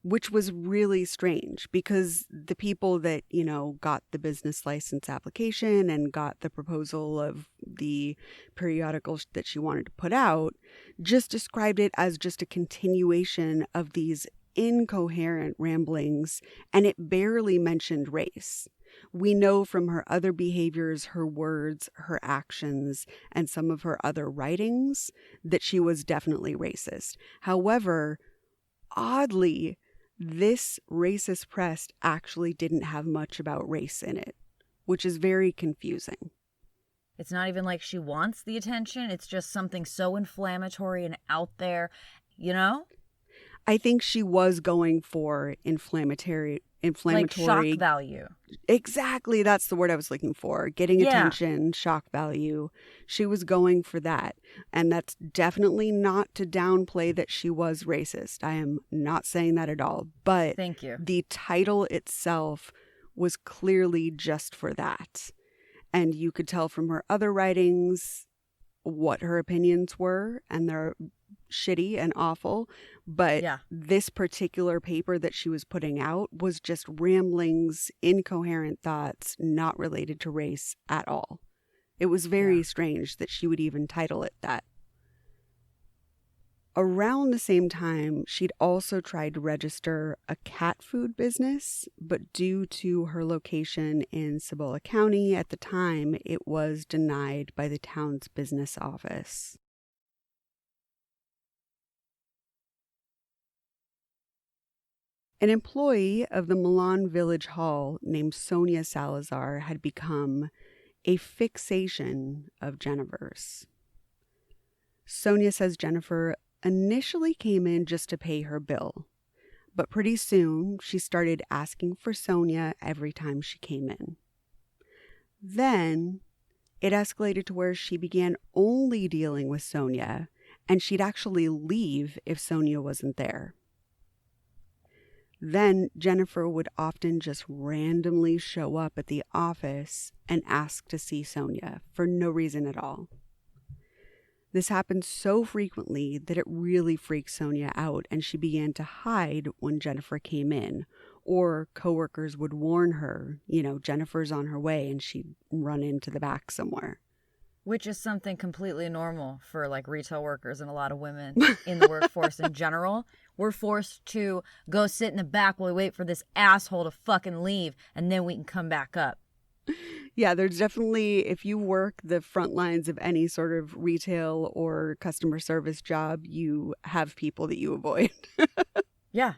which was really strange because the people that, got the business license application and got the proposal of the periodical that she wanted to put out just described it as just a continuation of these incoherent ramblings, and it barely mentioned race. We know from her other behaviors, her words, her actions, and some of her other writings that she was definitely racist. However, oddly, this Racist Press actually didn't have much about race in it, which is very confusing. It's not even like she wants the attention. It's just something so inflammatory and out there, I think she was going for inflammatory like shock value. Exactly, that's the word I was looking for. Getting attention, shock value. She was going for that. And that's definitely not to downplay that she was racist. I am not saying that at all. But thank you. The title itself was clearly just for that. And you could tell from her other writings what her opinions were, and they're shitty and awful. But this particular paper that she was putting out was just ramblings, incoherent thoughts, not related to race at all. It was very strange that she would even title it that. Around the same time, she'd also tried to register a cat food business, but due to her location in Cibola County at the time, it was denied by the town's business office. An employee of the Milan Village Hall named Sonia Salazar had become a fixation of Jennifer's. Sonia says Jennifer initially came in just to pay her bill, but pretty soon she started asking for Sonia every time she came in. Then it escalated to where she began only dealing with Sonia, and she'd actually leave if Sonia wasn't there. Then Jennifer would often just randomly show up at the office and ask to see Sonia for no reason at all. This happened so frequently that it really freaked Sonia out, and she began to hide when Jennifer came in, or coworkers would warn her, Jennifer's on her way, and she'd run into the back somewhere. Which is something completely normal for like retail workers and a lot of women in the workforce in general. we're forced to go sit in the back while we wait for this asshole to fucking leave, and then we can come back up. Yeah, there's definitely, if you work the front lines of any sort of retail or customer service job, you have people that you avoid. Yeah.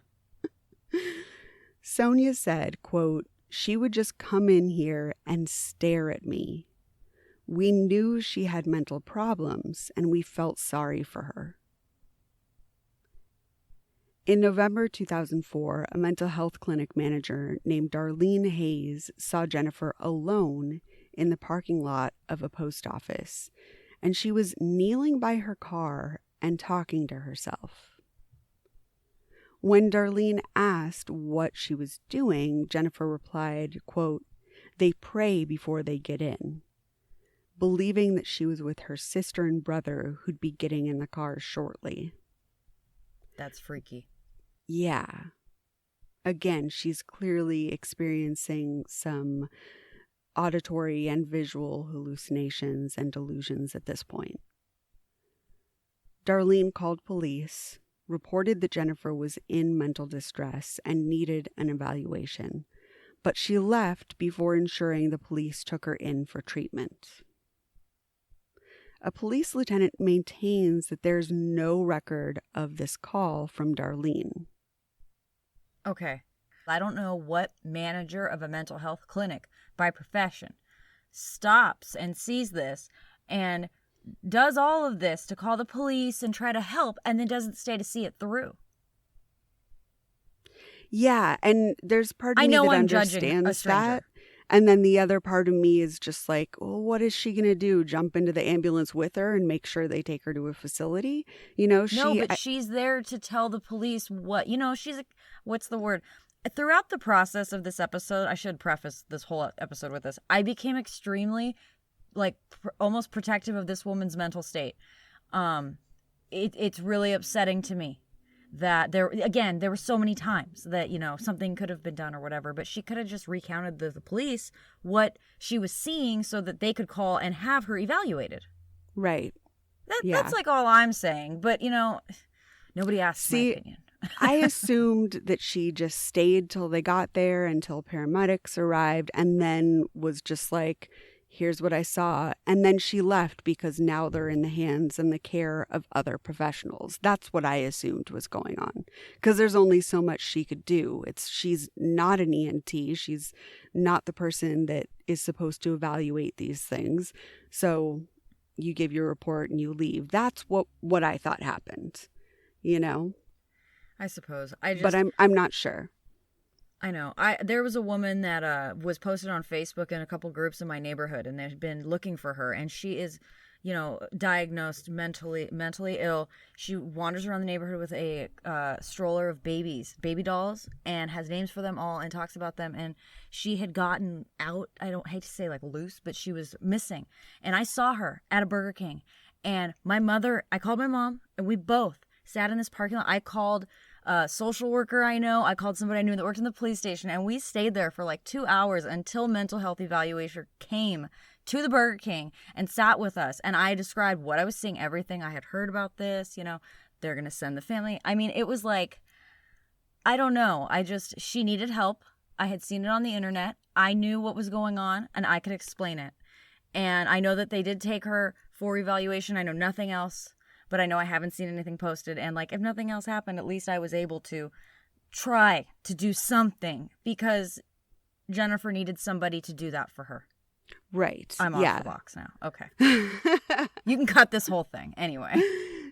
Sonia said, quote, "She would just come in here and stare at me. We knew she had mental problems and we felt sorry for her." In November 2004, a mental health clinic manager named Darlene Hayes saw Jennifer alone in the parking lot of a post office, and she was kneeling by her car and talking to herself. When Darlene asked what she was doing, Jennifer replied, quote, "They pray before they get in," believing that she was with her sister and brother who'd be getting in the car shortly. That's freaky. Yeah. Again, she's clearly experiencing some auditory and visual hallucinations and delusions at this point. Darlene called police, reported that Jennifer was in mental distress and needed an evaluation, but she left before ensuring the police took her in for treatment. A police lieutenant maintains that there's no record of this call from Darlene. Okay. I don't know what manager of a mental health clinic by profession stops and sees this and does all of this to call the police and try to help and then doesn't stay to see it through. Yeah, and there's part of me that understands that. And then the other part of me is just like, well, what is she going to do? Jump into the ambulance with her and make sure they take her to a facility? You know, she's there to tell the police what, what's the word? Throughout the process of this episode, I should preface this whole episode with this. I became extremely, almost protective of this woman's mental state. It's really upsetting to me that there were so many times that, something could have been done or whatever, but she could have just recounted to the police what she was seeing so that they could call and have her evaluated. Right. That's all I'm saying. But, nobody asked my opinion. I assumed that she just stayed till they got there, until paramedics arrived, and then was just like, here's what I saw. And then she left because now they're in the hands and the care of other professionals. That's what I assumed was going on. Because there's only so much she could do. She's not an ENT. She's not the person that is supposed to evaluate these things. So you give your report and you leave. That's what I thought happened, I suppose. But I'm not sure. I know. There was a woman that was posted on Facebook in a couple groups in my neighborhood, and they've been looking for her, and she is, diagnosed mentally ill. She wanders around the neighborhood with a stroller of baby dolls, and has names for them all and talks about them. And she had gotten out. I don't hate to say loose, but she was missing. And I saw her at a Burger King, and I called my mom, and we both sat in this parking lot. I called a social worker I know. I called somebody I knew that worked in the police station, and we stayed there for 2 hours until mental health evaluator came to the Burger King and sat with us. And I described what I was seeing, everything I had heard about this. They're going to send the family. I mean, it was I don't know. She needed help. I had seen it on the internet. I knew what was going on, and I could explain it. And I know that they did take her for evaluation. I know nothing else. But I know I haven't seen anything posted. And if nothing else happened, at least I was able to try to do something, because Jennifer needed somebody to do that for her. Right. I'm off the box now. Okay. You can cut this whole thing anyway.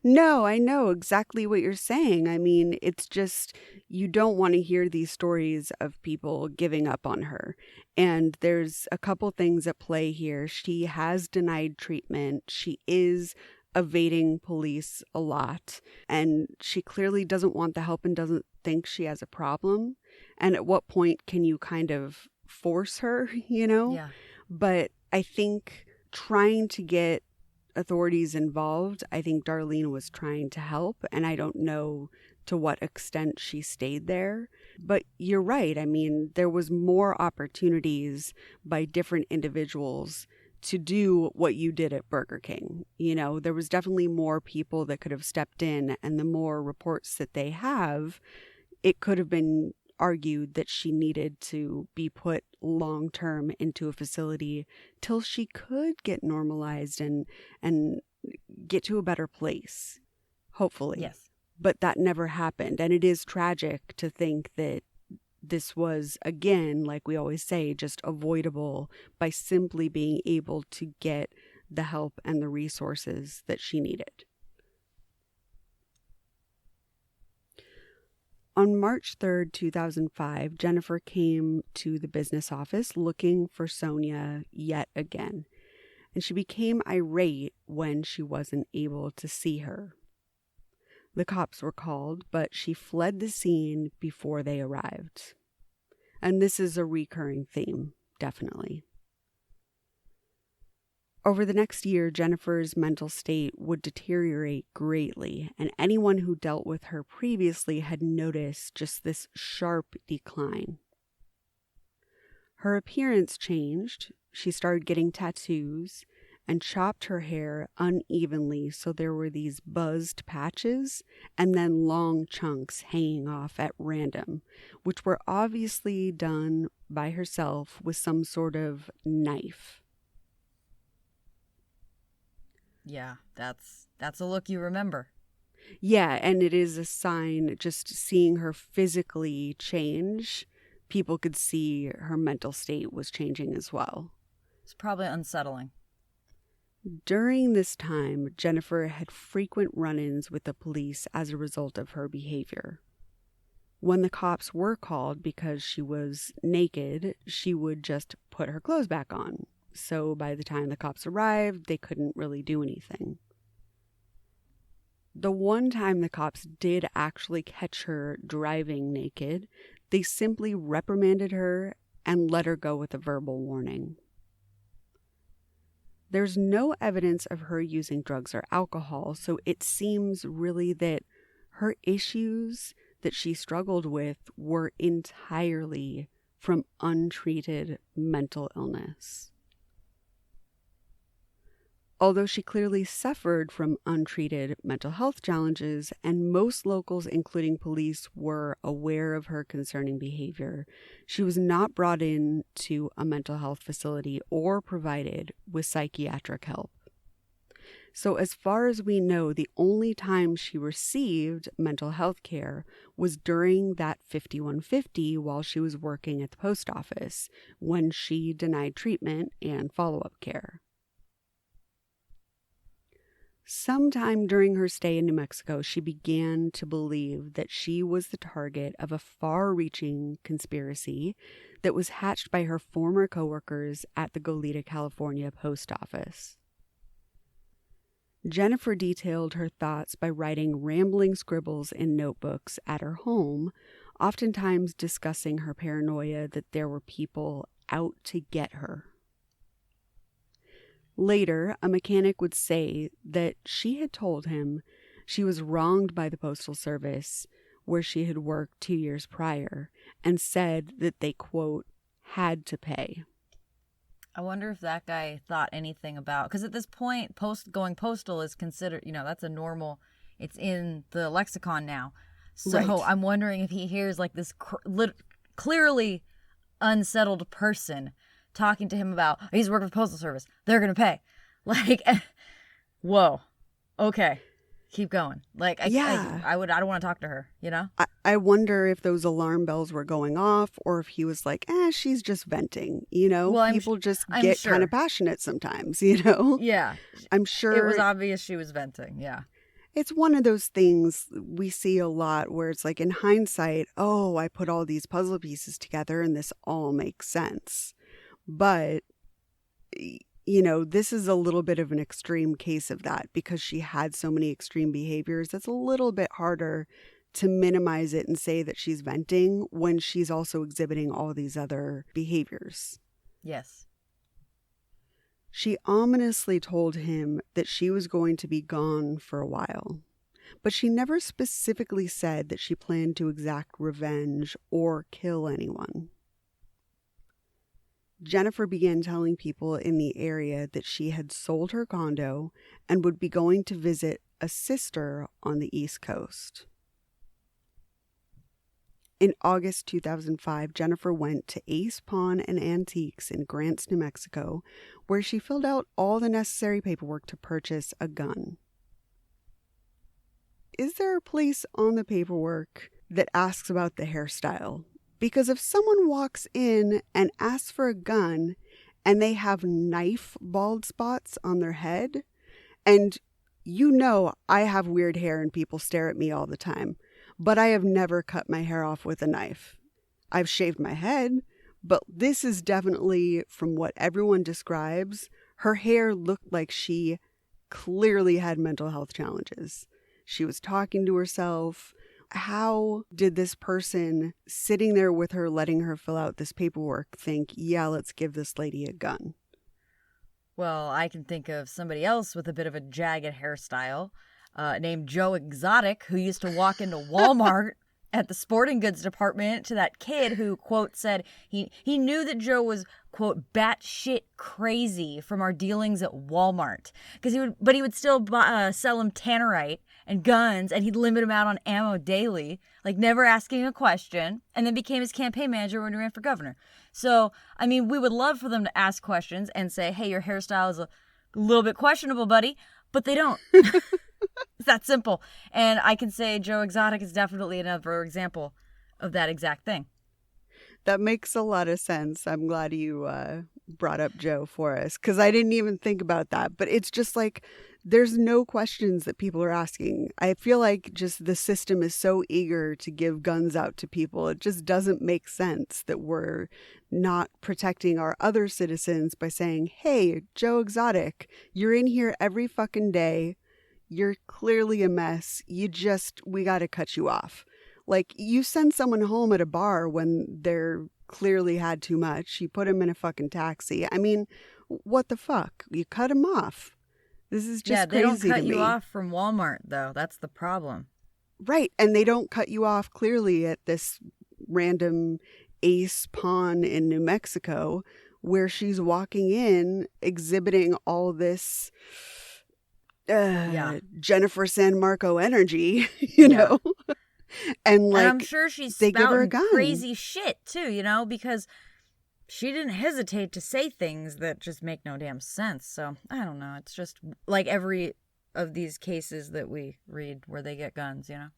No, I know exactly what you're saying. I mean, it's just, you don't want to hear these stories of people giving up on her. And there's a couple things at play here. She has denied treatment. She is evading police a lot, and she clearly doesn't want the help and doesn't think she has a problem. And at what point can you kind of force her, Yeah. But I think trying to get authorities involved, I think Darlene was trying to help, and I don't know to what extent she stayed there. But you're right. I mean, there was more opportunities by different individuals to do what you did at Burger King. You know, there was definitely more people that could have stepped in, and the more reports that they have, it could have been argued that she needed to be put long-term into a facility till she could get normalized and get to a better place, hopefully. Yes. But that never happened. And it is tragic to think that this was, again, like we always say, just avoidable by simply being able to get the help and the resources that she needed. On March 3rd, 2005, Jennifer came to the business office looking for Sonia yet again, and she became irate when she wasn't able to see her. The cops were called, but she fled the scene before they arrived. And this is a recurring theme, definitely. Over the next year, Jennifer's mental state would deteriorate greatly, and anyone who dealt with her previously had noticed just this sharp decline. Her appearance changed. She started getting tattoos and chopped her hair unevenly, so there were these buzzed patches and then long chunks hanging off at random, which were obviously done by herself with some sort of knife. Yeah, that's a look you remember. Yeah, and it is a sign, just seeing her physically change, people could see her mental state was changing as well. It's probably unsettling. During this time, Jennifer had frequent run-ins with the police as a result of her behavior. When the cops were called because she was naked, she would just put her clothes back on. So by the time the cops arrived, they couldn't really do anything. The one time the cops did actually catch her driving naked, they simply reprimanded her and let her go with a verbal warning. There's no evidence of her using drugs or alcohol, so it seems really that her issues that she struggled with were entirely from untreated mental illness. Although she clearly suffered from untreated mental health challenges, and most locals, including police, were aware of her concerning behavior, she was not brought in to a mental health facility or provided with psychiatric help. So as far as we know, the only time she received mental health care was during that 5150 while she was working at the post office, when she denied treatment and follow-up care. Sometime during her stay in New Mexico, she began to believe that she was the target of a far-reaching conspiracy that was hatched by her former coworkers at the Goleta, California post office. Jennifer detailed her thoughts by writing rambling scribbles in notebooks at her home, oftentimes discussing her paranoia that there were people out to get her. Later, a mechanic would say that she had told him she was wronged by the Postal Service, where she had worked 2 years prior, and said that they, quote, had to pay. I wonder if that guy thought anything about, because at this point, going postal is considered, that's a normal, it's in the lexicon now. So Right. I'm wondering if he hears like this clearly unsettled person talking to him about, he's working with the Postal Service, they're going to pay. Like, whoa, okay, keep going. Like, I don't want to talk to her, I wonder if those alarm bells were going off, or if he was like, she's just venting, Well, people just I'm get sure. kind of passionate sometimes, Yeah. I'm sure It was obvious she was venting, yeah. It's one of those things we see a lot where it's like, in hindsight, I put all these puzzle pieces together and this all makes sense. But, this is a little bit of an extreme case of that, because she had so many extreme behaviors. It's a little bit harder to minimize it and say that she's venting when she's also exhibiting all these other behaviors. Yes. She ominously told him that she was going to be gone for a while, but she never specifically said that she planned to exact revenge or kill anyone. Jennifer began telling people in the area that she had sold her condo and would be going to visit a sister on the East Coast. In August 2005, Jennifer went to Ace Pawn and Antiques in Grants, New Mexico, where she filled out all the necessary paperwork to purchase a gun. Is there a place on the paperwork that asks about the hairstyle? Because if someone walks in and asks for a gun and they have knife bald spots on their head, and you know I have weird hair and people stare at me all the time, but I have never cut my hair off with a knife. I've shaved my head, but this is definitely, from what everyone describes, her hair looked like she clearly had mental health challenges. She was talking to herself. How did this person sitting there with her, letting her fill out this paperwork, think, yeah, let's give this lady a gun? Well, I can think of somebody else with a bit of a jagged hairstyle named Joe Exotic, who used to walk into Walmart at the sporting goods department to that kid who, quote, said he knew that Joe was, quote, batshit crazy from our dealings at Walmart. But he would still sell him tannerite and guns, and he'd limit him out on ammo daily, like never asking a question, and then became his campaign manager when he ran for governor. So, I mean, we would love for them to ask questions and say, hey, your hairstyle is a little bit questionable, buddy, but they don't. It's that simple. And I can say Joe Exotic is definitely another example of that exact thing. That makes a lot of sense. I'm glad you brought up Joe for us, because I didn't even think about that. But it's just like, there's no questions that people are asking. I feel like just the system is so eager to give guns out to people. It just doesn't make sense that we're not protecting our other citizens by saying, hey, Joe Exotic, you're in here every fucking day. You're clearly a mess. We got to cut you off. Like, you send someone home at a bar when they're clearly had too much. You put them in a fucking taxi. I mean, what the fuck? You cut them off. This is just crazy to me. Yeah, they don't cut you off from Walmart, though. That's the problem. Right. And they don't cut you off clearly at this random Ace Pawn in New Mexico, where she's walking in exhibiting all this Jennifer San Marco energy, you know? And I'm sure she's they give her a spouting gun. crazy shit too, you know, because she didn't hesitate to say things that just make no damn sense. So I don't know. It's just like every of these cases that we read where they get guns, you know?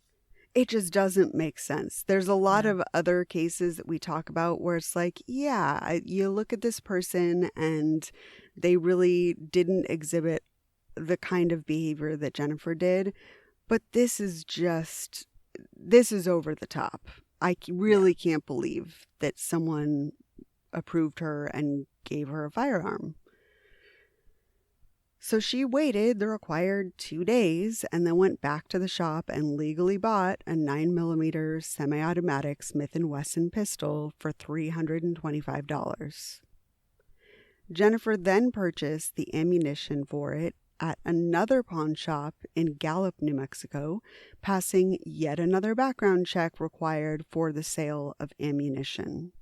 It just doesn't make sense. There's a lot of other cases that we talk about where it's like, yeah, you look at this person and they really didn't exhibit the kind of behavior that Jennifer did. But this is over the top. I really can't believe that someone approved her and gave her a firearm. So she waited the required 2 days and then went back to the shop and legally bought a 9mm semi-automatic Smith & Wesson pistol for $325. Jennifer then purchased the ammunition for it at another pawn shop in Gallup, New Mexico, passing yet another background check required for the sale of ammunition.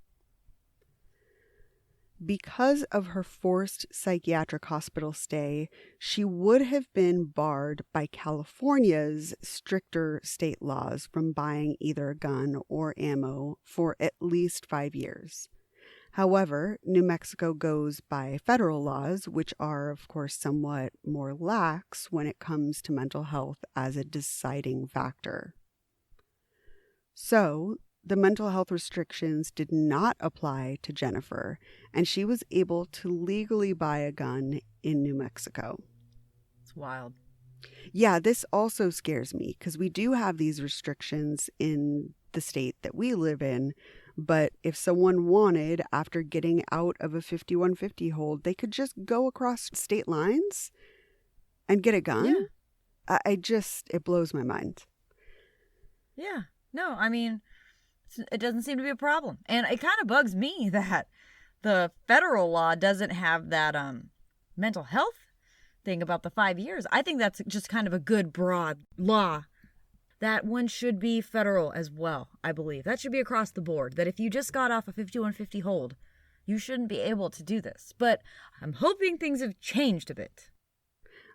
Because of her forced psychiatric hospital stay, she would have been barred by California's stricter state laws from buying either a gun or ammo for at least 5 years. However, New Mexico goes by federal laws, which are, of course, somewhat more lax when it comes to mental health as a deciding factor. So, the mental health restrictions did not apply to Jennifer, and she was able to legally buy a gun in New Mexico. It's wild. Yeah, this also scares me because we do have these restrictions in the state that we live in. But if someone wanted, after getting out of a 5150 hold, they could just go across state lines and get a gun. Yeah. It blows my mind. Yeah. No, I mean, it doesn't seem to be a problem. And it kind of bugs me that the federal law doesn't have that mental health thing about the 5 years. I think that's just kind of a good broad law. That one should be federal as well, I believe. That should be across the board. That if you just got off a 5150 hold, You shouldn't be able to do this. But I'm hoping things have changed a bit.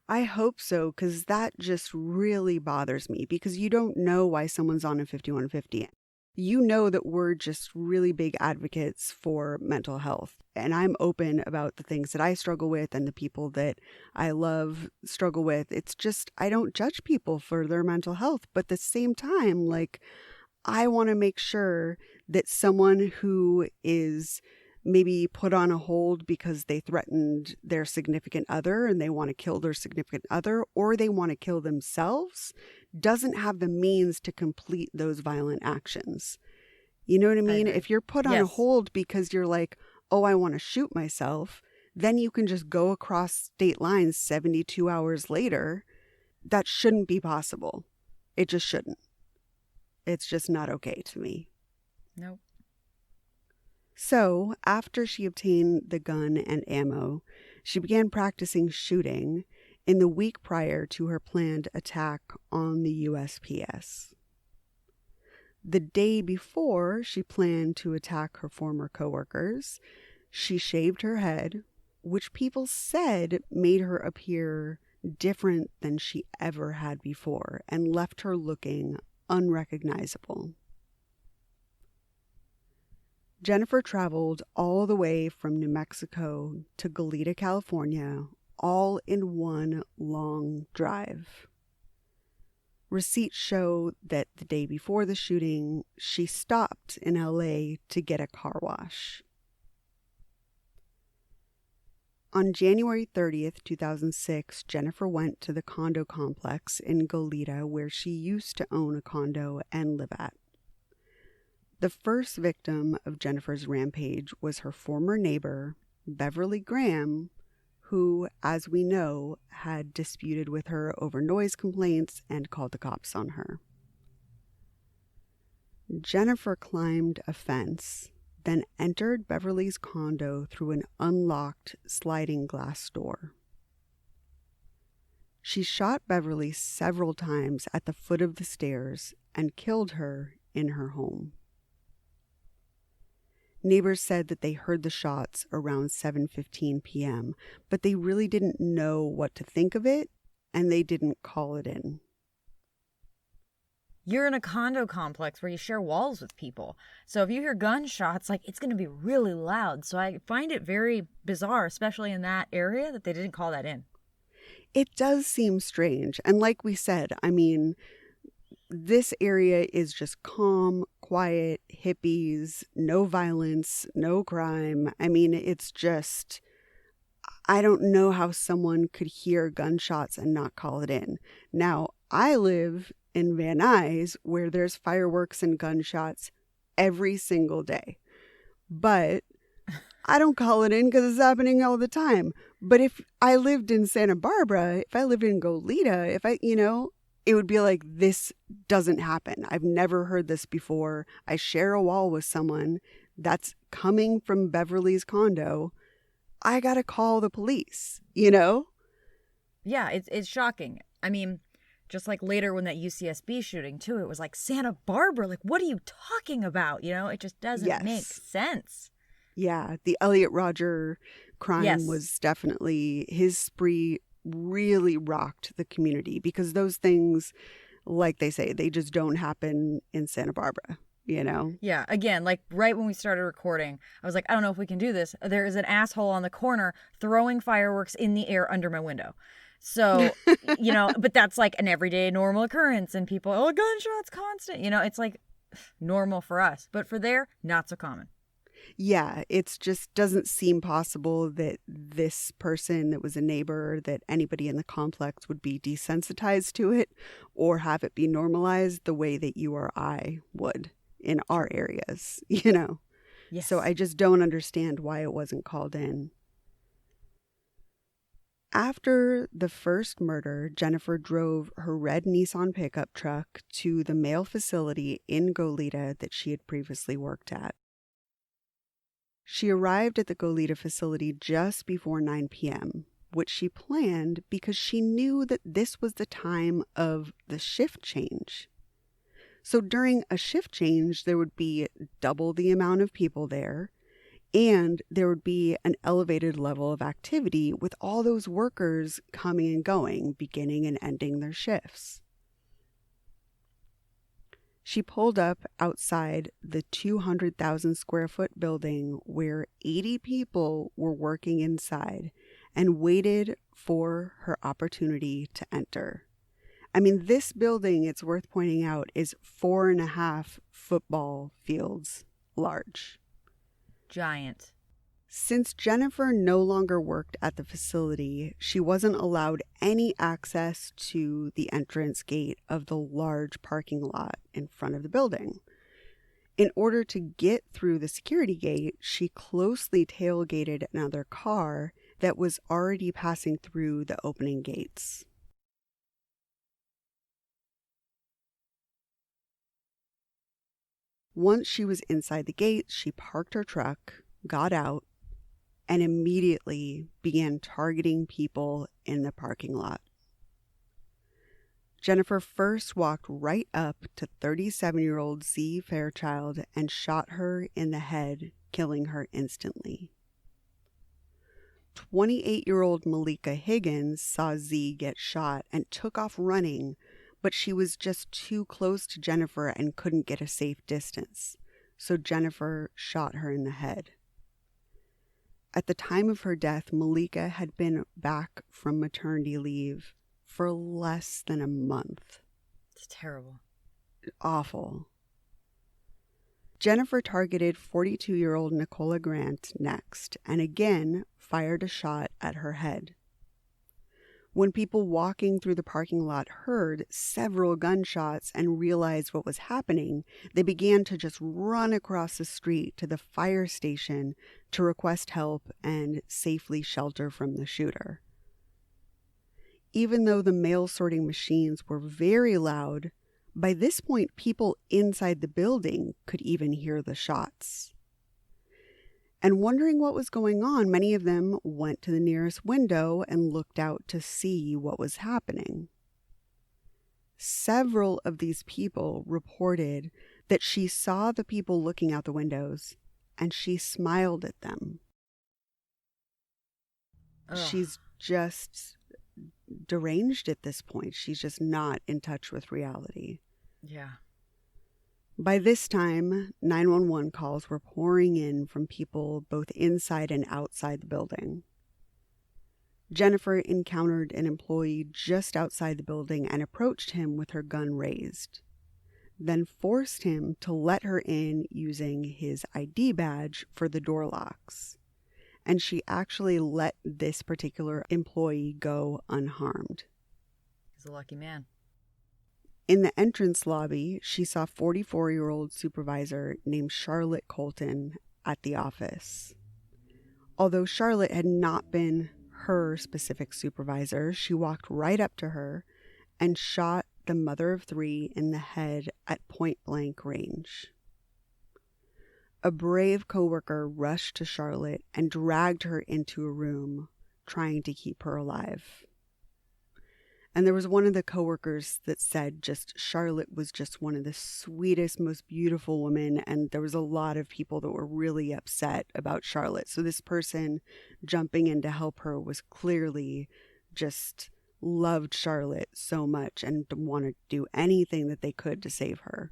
I hope so, because that just really bothers me, because you don't know why someone's on a 5150. You know that we're just really big advocates for mental health. And I'm open about the things that I struggle with and the people that I love struggle with. It's just, I don't judge people for their mental health. But at the same time, like, I want to make sure that someone who is maybe put on a hold because they threatened their significant other and they want to kill their significant other, or they want to kill themselves, doesn't have the means to complete those violent actions. You know what I mean? If you're put on a hold because you're like, oh, I want to shoot myself, then you can just go across state lines 72 hours later. That shouldn't be possible. It just shouldn't. It's just not okay to me. Nope. So, after she obtained the gun and ammo, she began practicing shooting in the week prior to her planned attack on the USPS. The day before she planned to attack her former coworkers, she shaved her head, which people said made her appear different than she ever had before and left her looking unrecognizable. Jennifer traveled all the way from New Mexico to Goleta, California, all in one long drive. Receipts show that the day before the shooting, she stopped in LA to get a car wash. On January 30th, 2006, Jennifer went to the condo complex in Goleta where she used to own a condo and live at. The first victim of Jennifer's rampage was her former neighbor, Beverly Graham, who, as we know, had disputed with her over noise complaints and called the cops on her. Jennifer climbed a fence, then entered Beverly's condo through an unlocked sliding glass door. She shot Beverly several times at the foot of the stairs and killed her in her home. Neighbors said that they heard the shots around 7:15 p.m., but they really didn't know what to think of it, and they didn't call it in. You're in a condo complex where you share walls with people. So if you hear gunshots, like, it's going to be really loud. So I find it very bizarre, especially in that area, that they didn't call that in. It does seem strange. And like we said, I mean, this area is just calm, quiet, hippies, no violence, no crime. I mean, it's just, I don't know how someone could hear gunshots and not call it in. Now, I live in Van Nuys where there's fireworks and gunshots every single day. But I don't call it in because it's happening all the time. But if I lived in Santa Barbara, if I lived in Goleta, if I, it would be like, this doesn't happen. I've never heard this before. I share a wall with someone that's coming from Beverly's condo. I got to call the police, Yeah, it's shocking. I mean, just like later when that UCSB shooting too, it was like, Santa Barbara, like, what are you talking about? It just doesn't make sense. Yeah, the Elliot Rodger crime was definitely, his spree really rocked the community because those things, like they say, they just don't happen in Santa Barbara, Yeah, again, like right when we started recording, I was like, I don't know if we can do this. There is an asshole on the corner throwing fireworks in the air under my window. So, but that's like an everyday normal occurrence and people, gunshots constant, it's like normal for us. But for there, not so common. Yeah, it's just doesn't seem possible that this person that was a neighbor, that anybody in the complex would be desensitized to it or have it be normalized the way that you or I would in our areas, Yes. So I just don't understand why it wasn't called in. After the first murder, Jennifer drove her red Nissan pickup truck to the mail facility in Goleta that she had previously worked at. She arrived at the Goleta facility just before 9 p.m., which she planned because she knew that this was the time of the shift change. So during a shift change, there would be double the amount of people there, And there would be an elevated level of activity with all those workers coming and going, beginning and ending their shifts. She pulled up outside the 200,000 square foot building where 80 people were working inside and waited for her opportunity to enter. I mean, this building, it's worth pointing out, is 4.5 football fields large. Giant. Since Jennifer no longer worked at the facility, she wasn't allowed any access to the entrance gate of the large parking lot in front of the building. In order to get through the security gate, she closely tailgated another car that was already passing through the opening gates. Once she was inside the gate, she parked her truck, got out, and immediately began targeting people in the parking lot. Jennifer first walked right up to 37-year-old Z Fairchild and shot her in the head, killing her instantly. 28-year-old Malika Higgins saw Z get shot and took off running, but she was just too close to Jennifer and couldn't get a safe distance, so Jennifer shot her in the head. At the time of her death, Malika had been back from maternity leave for less than a month. It's terrible. Awful. Jennifer targeted 42-year-old Nicola Grant next and again fired a shot at her head. When people walking through the parking lot heard several gunshots and realized what was happening, they began to just run across the street to the fire station to request help and safely shelter from the shooter. Even though the mail sorting machines were very loud, by this point people inside the building could even hear the shots. And wondering what was going on, many of them went to the nearest window and looked out to see what was happening. Several of these people reported that she saw the people looking out the windows and she smiled at them. Ugh. She's just deranged at this point. She's just not in touch with reality. Yeah. By this time, 911 calls were pouring in from people both inside and outside the building. Jennifer encountered an employee just outside the building and approached him with her gun raised, then forced him to let her in using his ID badge for the door locks. And she actually let this particular employee go unharmed. He's a lucky man. In the entrance lobby, she saw 44-year-old supervisor named Charlotte Colton at the office. Although Charlotte had not been her specific supervisor, she walked right up to her and shot the mother of three in the head at point-blank range. A brave coworker rushed to Charlotte and dragged her into a room, trying to keep her alive. And there was one of the coworkers that said just Charlotte was just one of the sweetest, most beautiful women. And there was a lot of people that were really upset about Charlotte. So this person jumping in to help her was clearly just loved Charlotte so much and wanted to do anything that they could to save her.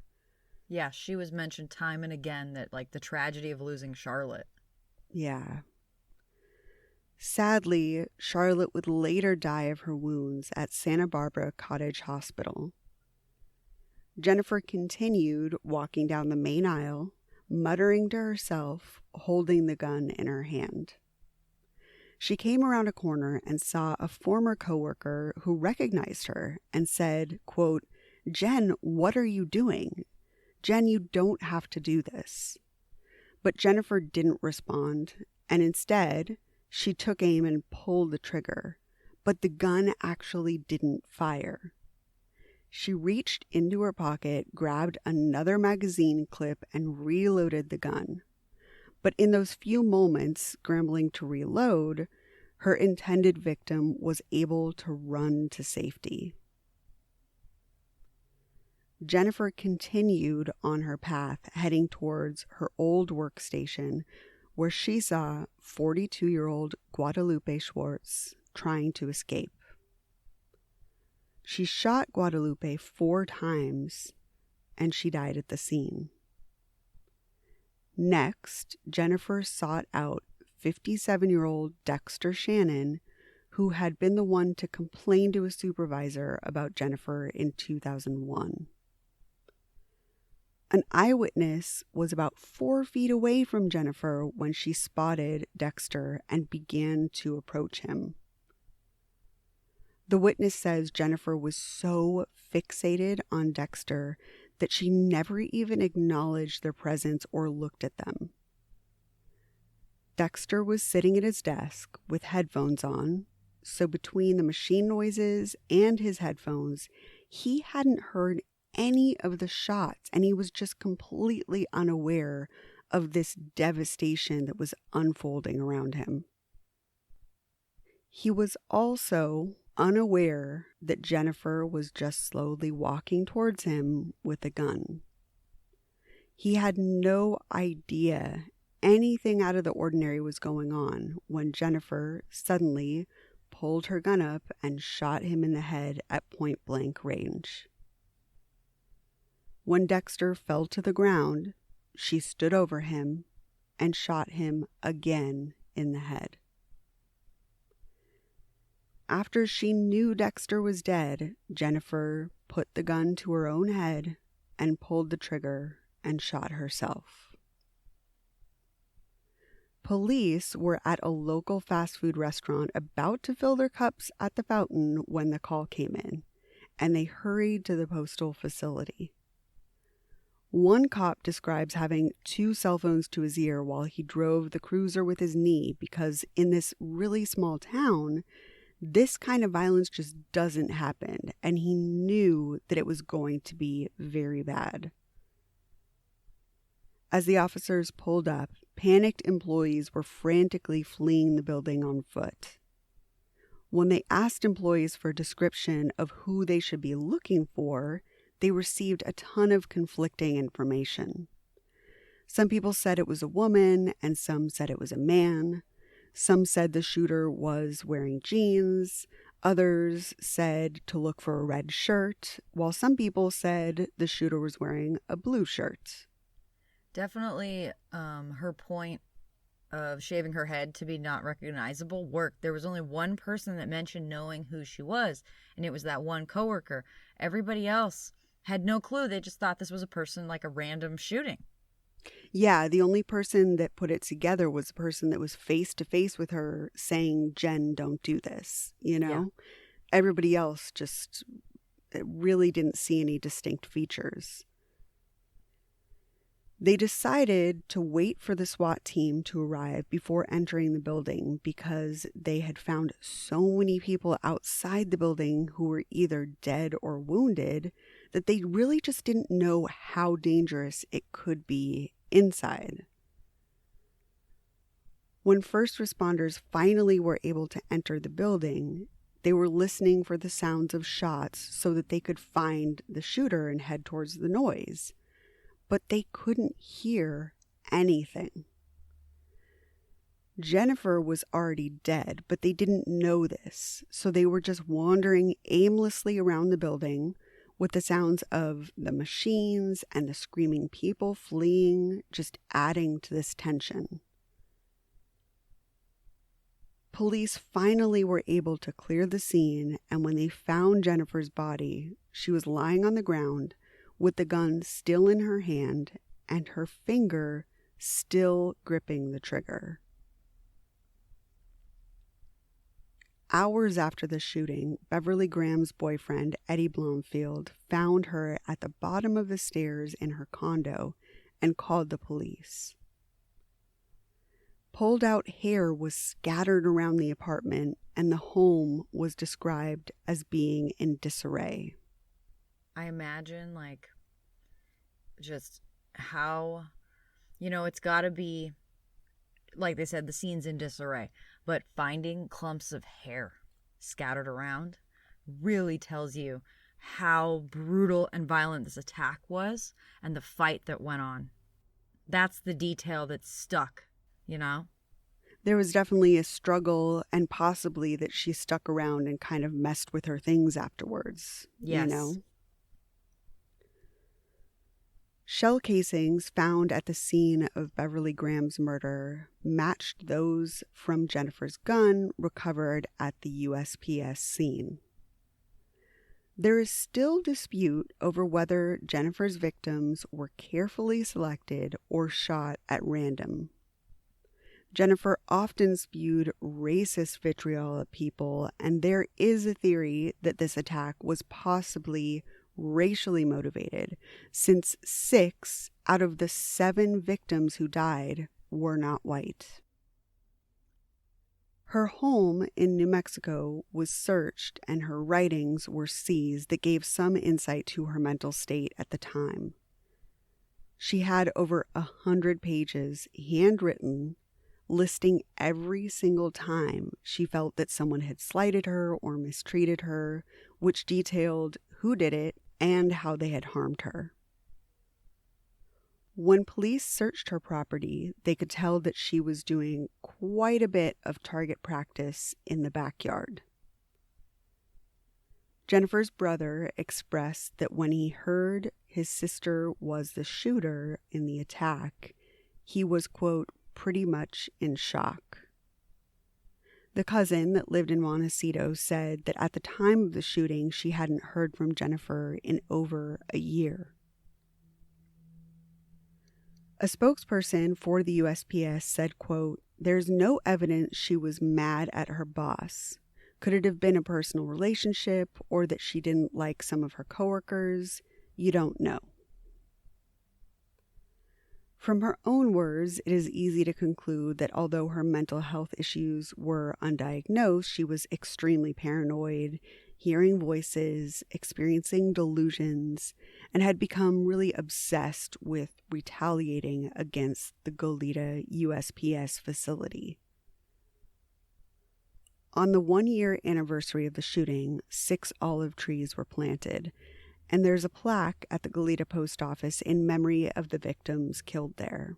Yeah, she was mentioned time and again that, like, the tragedy of losing Charlotte. Yeah. Sadly, Charlotte would later die of her wounds at Santa Barbara Cottage Hospital. Jennifer continued walking down the main aisle, muttering to herself, holding the gun in her hand. She came around a corner and saw a former coworker who recognized her and said, quote, "Jen, what are you doing? Jen, you don't have to do this." But Jennifer didn't respond, and instead, she took aim and pulled the trigger, but the gun actually didn't fire. She reached into her pocket, grabbed another magazine clip, and reloaded the gun. But in those few moments, scrambling to reload, her intended victim was able to run to safety. Jennifer continued on her path, heading towards her old workstation, where she saw 42-year-old Guadalupe Schwartz trying to escape. She shot Guadalupe 4 times, and she died at the scene. Next, Jennifer sought out 57-year-old Dexter Shannon, who had been the one to complain to a supervisor about Jennifer in 2001. An eyewitness was about 4 feet away from Jennifer when she spotted Dexter and began to approach him. The witness says Jennifer was so fixated on Dexter that she never even acknowledged their presence or looked at them. Dexter was sitting at his desk with headphones on, so between the machine noises and his headphones, he hadn't heard any of the shots, and he was just completely unaware of this devastation that was unfolding around him. He was also unaware that Jennifer was just slowly walking towards him with a gun. He had no idea anything out of the ordinary was going on when Jennifer suddenly pulled her gun up and shot him in the head at point-blank range. When Dexter fell to the ground, she stood over him and shot him again in the head. After she knew Dexter was dead, Jennifer put the gun to her own head and pulled the trigger and shot herself. Police were at a local fast food restaurant about to fill their cups at the fountain when the call came in, and they hurried to the Postal facility. One cop describes having 2 cell phones to his ear while he drove the cruiser with his knee because in this really small town, this kind of violence just doesn't happen, and he knew that it was going to be very bad. As the officers pulled up, panicked employees were frantically fleeing the building on foot. When they asked employees for a description of who they should be looking for, they received a ton of conflicting information. Some people said it was a woman, and some said it was a man. Some said the shooter was wearing jeans. Others said to look for a red shirt, while some people said the shooter was wearing a blue shirt. Definitely her point of shaving her head to be not recognizable worked. There was only one person that mentioned knowing who she was, and it was that one coworker. Everybody else had no clue. They just thought this was a person, like a random shooting. Yeah, the only person that put it together was the person that was face to face with her saying, "Jen, don't do this," Yeah. Everybody else just really didn't see any distinct features. They decided to wait for the SWAT team to arrive before entering the building because they had found so many people outside the building who were either dead or wounded that they really just didn't know how dangerous it could be inside. When first responders finally were able to enter the building, they were listening for the sounds of shots so that they could find the shooter and head towards the noise. But they couldn't hear anything. Jennifer was already dead, but they didn't know this, so they were just wandering aimlessly around the building with the sounds of the machines and the screaming people fleeing just adding to this tension. Police finally were able to clear the scene, and when they found Jennifer's body, she was lying on the ground with the gun still in her hand and her finger still gripping the trigger. Hours after the shooting, Beverly Graham's boyfriend, Eddie Blomfield, found her at the bottom of the stairs in her condo and called the police. Pulled out hair was scattered around the apartment, and the home was described as being in disarray. I imagine, just how, it's got to be, like they said, the scene's in disarray, but finding clumps of hair scattered around really tells you how brutal and violent this attack was and the fight that went on. That's the detail that's stuck, you know? There was definitely a struggle, and possibly that she stuck around and kind of messed with her things afterwards, Yes. you know? Shell casings found at the scene of Beverly Graham's murder matched those from Jennifer's gun recovered at the USPS scene. There is still dispute over whether Jennifer's victims were carefully selected or shot at random. Jennifer often spewed racist vitriol at people, and there is a theory that this attack was possibly racially motivated, since 6 out of the 7 victims who died were not white. Her home in New Mexico was searched and her writings were seized that gave some insight to her mental state at the time. She had over 100 pages handwritten listing every single time she felt that someone had slighted her or mistreated her, which detailed who did it and how they had harmed her. When police searched her property, they could tell that she was doing quite a bit of target practice in the backyard. Jennifer's brother expressed that when he heard his sister was the shooter in the attack, he was, quote, pretty much in shock. The cousin that lived in Montecito said that at the time of the shooting, she hadn't heard from Jennifer in over a year. A spokesperson for the USPS said, quote, "There's no evidence she was mad at her boss. Could it have been a personal relationship or that she didn't like some of her coworkers? You don't know." From her own words, it is easy to conclude that although her mental health issues were undiagnosed, she was extremely paranoid, hearing voices, experiencing delusions, and had become really obsessed with retaliating against the Goleta USPS facility. On the 1-year anniversary of the shooting, 6 olive trees were planted, and there's a plaque at the Goleta post office in memory of the victims killed there.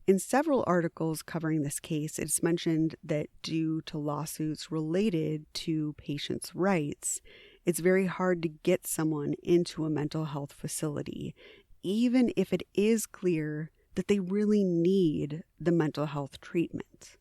In several articles covering this case, it's mentioned that due to lawsuits related to patients' rights, it's very hard to get someone into a mental health facility, even if it is clear that they really need the mental health treatment.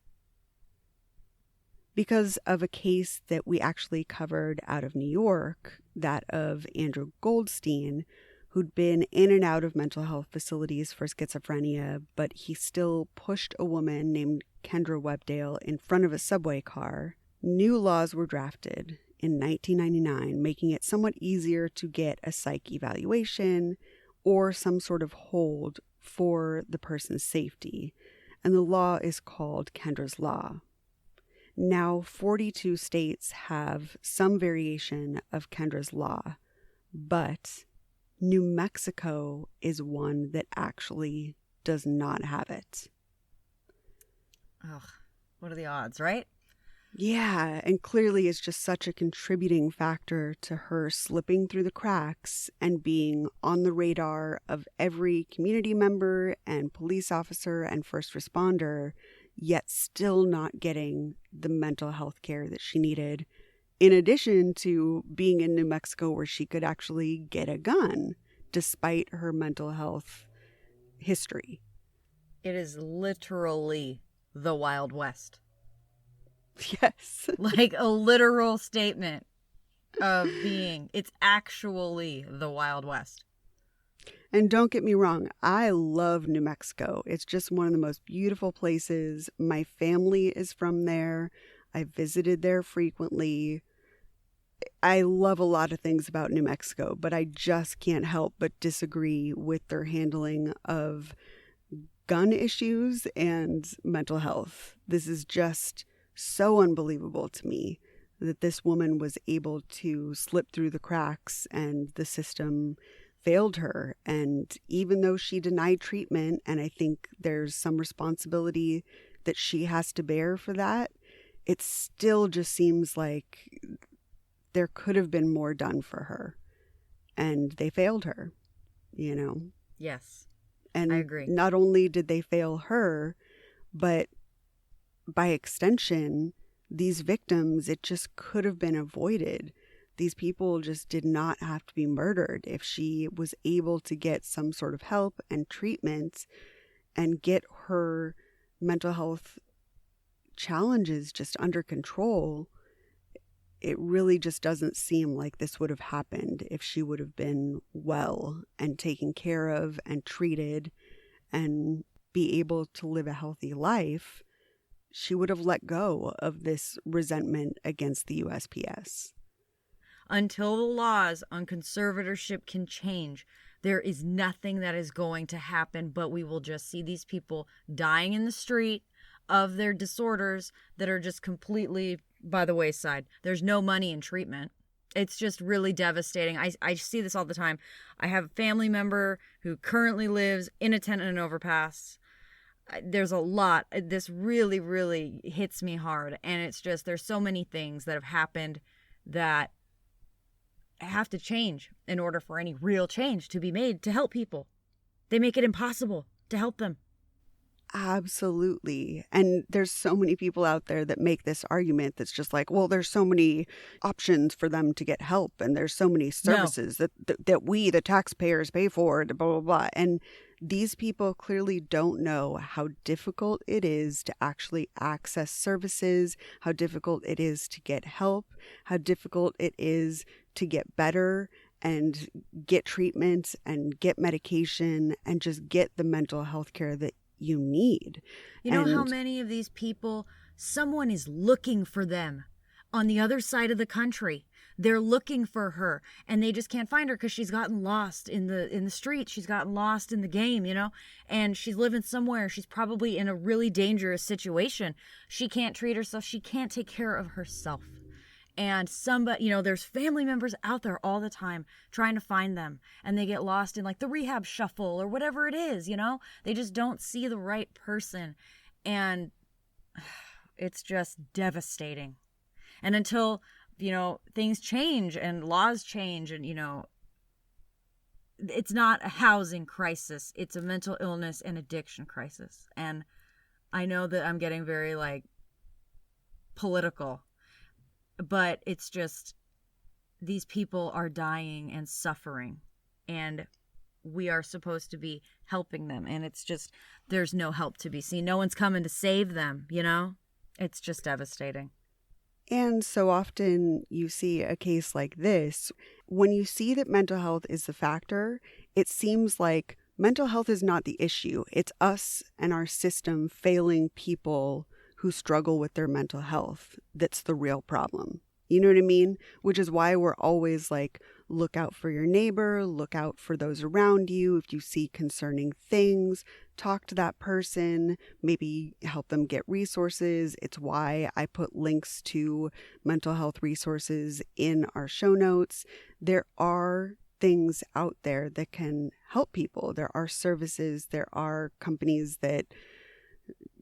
Because of a case that we actually covered out of New York, that of Andrew Goldstein, who'd been in and out of mental health facilities for schizophrenia, but he still pushed a woman named Kendra Webdale in front of a subway car, new laws were drafted in 1999, making it somewhat easier to get a psych evaluation or some sort of hold for the person's safety. And the law is called Kendra's Law. Now, 42 states have some variation of Kendra's Law, but New Mexico is one that actually does not have it. Ugh, what are the odds, right? Yeah, and clearly it's just such a contributing factor to her slipping through the cracks and being on the radar of every community member and police officer and first responder, yet still not getting the mental health care that she needed, in addition to being in New Mexico where she could actually get a gun, despite her mental health history. It is literally the Wild West. Yes. Like a literal statement of being, it's actually the Wild West. And don't get me wrong, I love New Mexico. It's just one of the most beautiful places. My family is from there. I visited there frequently. I love a lot of things about New Mexico, but I just can't help but disagree with their handling of gun issues and mental health. This is just so unbelievable to me that this woman was able to slip through the cracks and the system failed her. And even though she denied treatment, and I think there's some responsibility that she has to bear for that, it still just seems like there could have been more done for her. And they failed her, you know? Yes. And I agree. not only did they fail her, but by extension, these victims, it just could have been avoided. These people just did not have to be murdered if she was able to get some sort of help and treatment and get her mental health challenges just under control. It really just doesn't seem like this would have happened if she would have been well and taken care of and treated and be able to live a healthy life. She would have let go of this resentment against the USPS. Until the laws on conservatorship can change, there is nothing that is going to happen, but we will just see these people dying in the street of their disorders that are just completely by the wayside. There's no money in treatment. It's just really devastating. I see this all the time. I have a family member who currently lives in a tent in an overpass. There's a lot. This really, really hits me hard. And it's just, there's so many things that have happened that have to change in order for any real change to be made to help people. They make it impossible to help them. Absolutely. And there's so many people out there that make this argument that's just like, well, there's so many options for them to get help, and there's so many services that we, the taxpayers, pay for, blah, blah, blah. And these people clearly don't know how difficult it is to actually access services, how difficult it is to get help, how difficult it is to get better and get treatment and get medication and just get the mental health care that you need. You know how many of these people, someone is looking for them on the other side of the country. They're looking for her and they just can't find her because she's gotten lost in the streets. She's gotten lost in the game, and she's living somewhere. She's probably in a really dangerous situation. She can't treat herself. She can't take care of herself. And somebody, there's family members out there all the time trying to find them, and they get lost in like the rehab shuffle or whatever it is, they just don't see the right person. And it's just devastating. And until, things change and laws change and, it's not a housing crisis. It's a mental illness and addiction crisis. And I know that I'm getting very political, but it's just, these people are dying and suffering, and we are supposed to be helping them. And it's just, there's no help to be seen. No one's coming to save them, It's just devastating. And so often you see a case like this, when you see that mental health is the factor, it seems like mental health is not the issue. It's us and our system failing people who struggle with their mental health that's the real problem. You know what I mean? Which is why we're always like, look out for your neighbor, look out for those around you. If you see concerning things, talk to that person, maybe help them get resources. It's why I put links to mental health resources in our show notes. There are things out there that can help people. There are services, there are companies that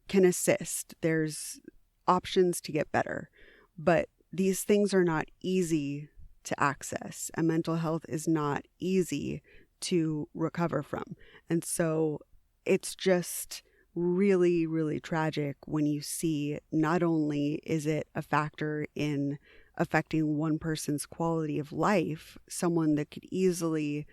can assist. There's options to get better. But these things are not easy to access, and mental health is not easy to recover from. And so it's just really, really tragic when you see not only is it a factor in affecting one person's quality of life, someone that could easily,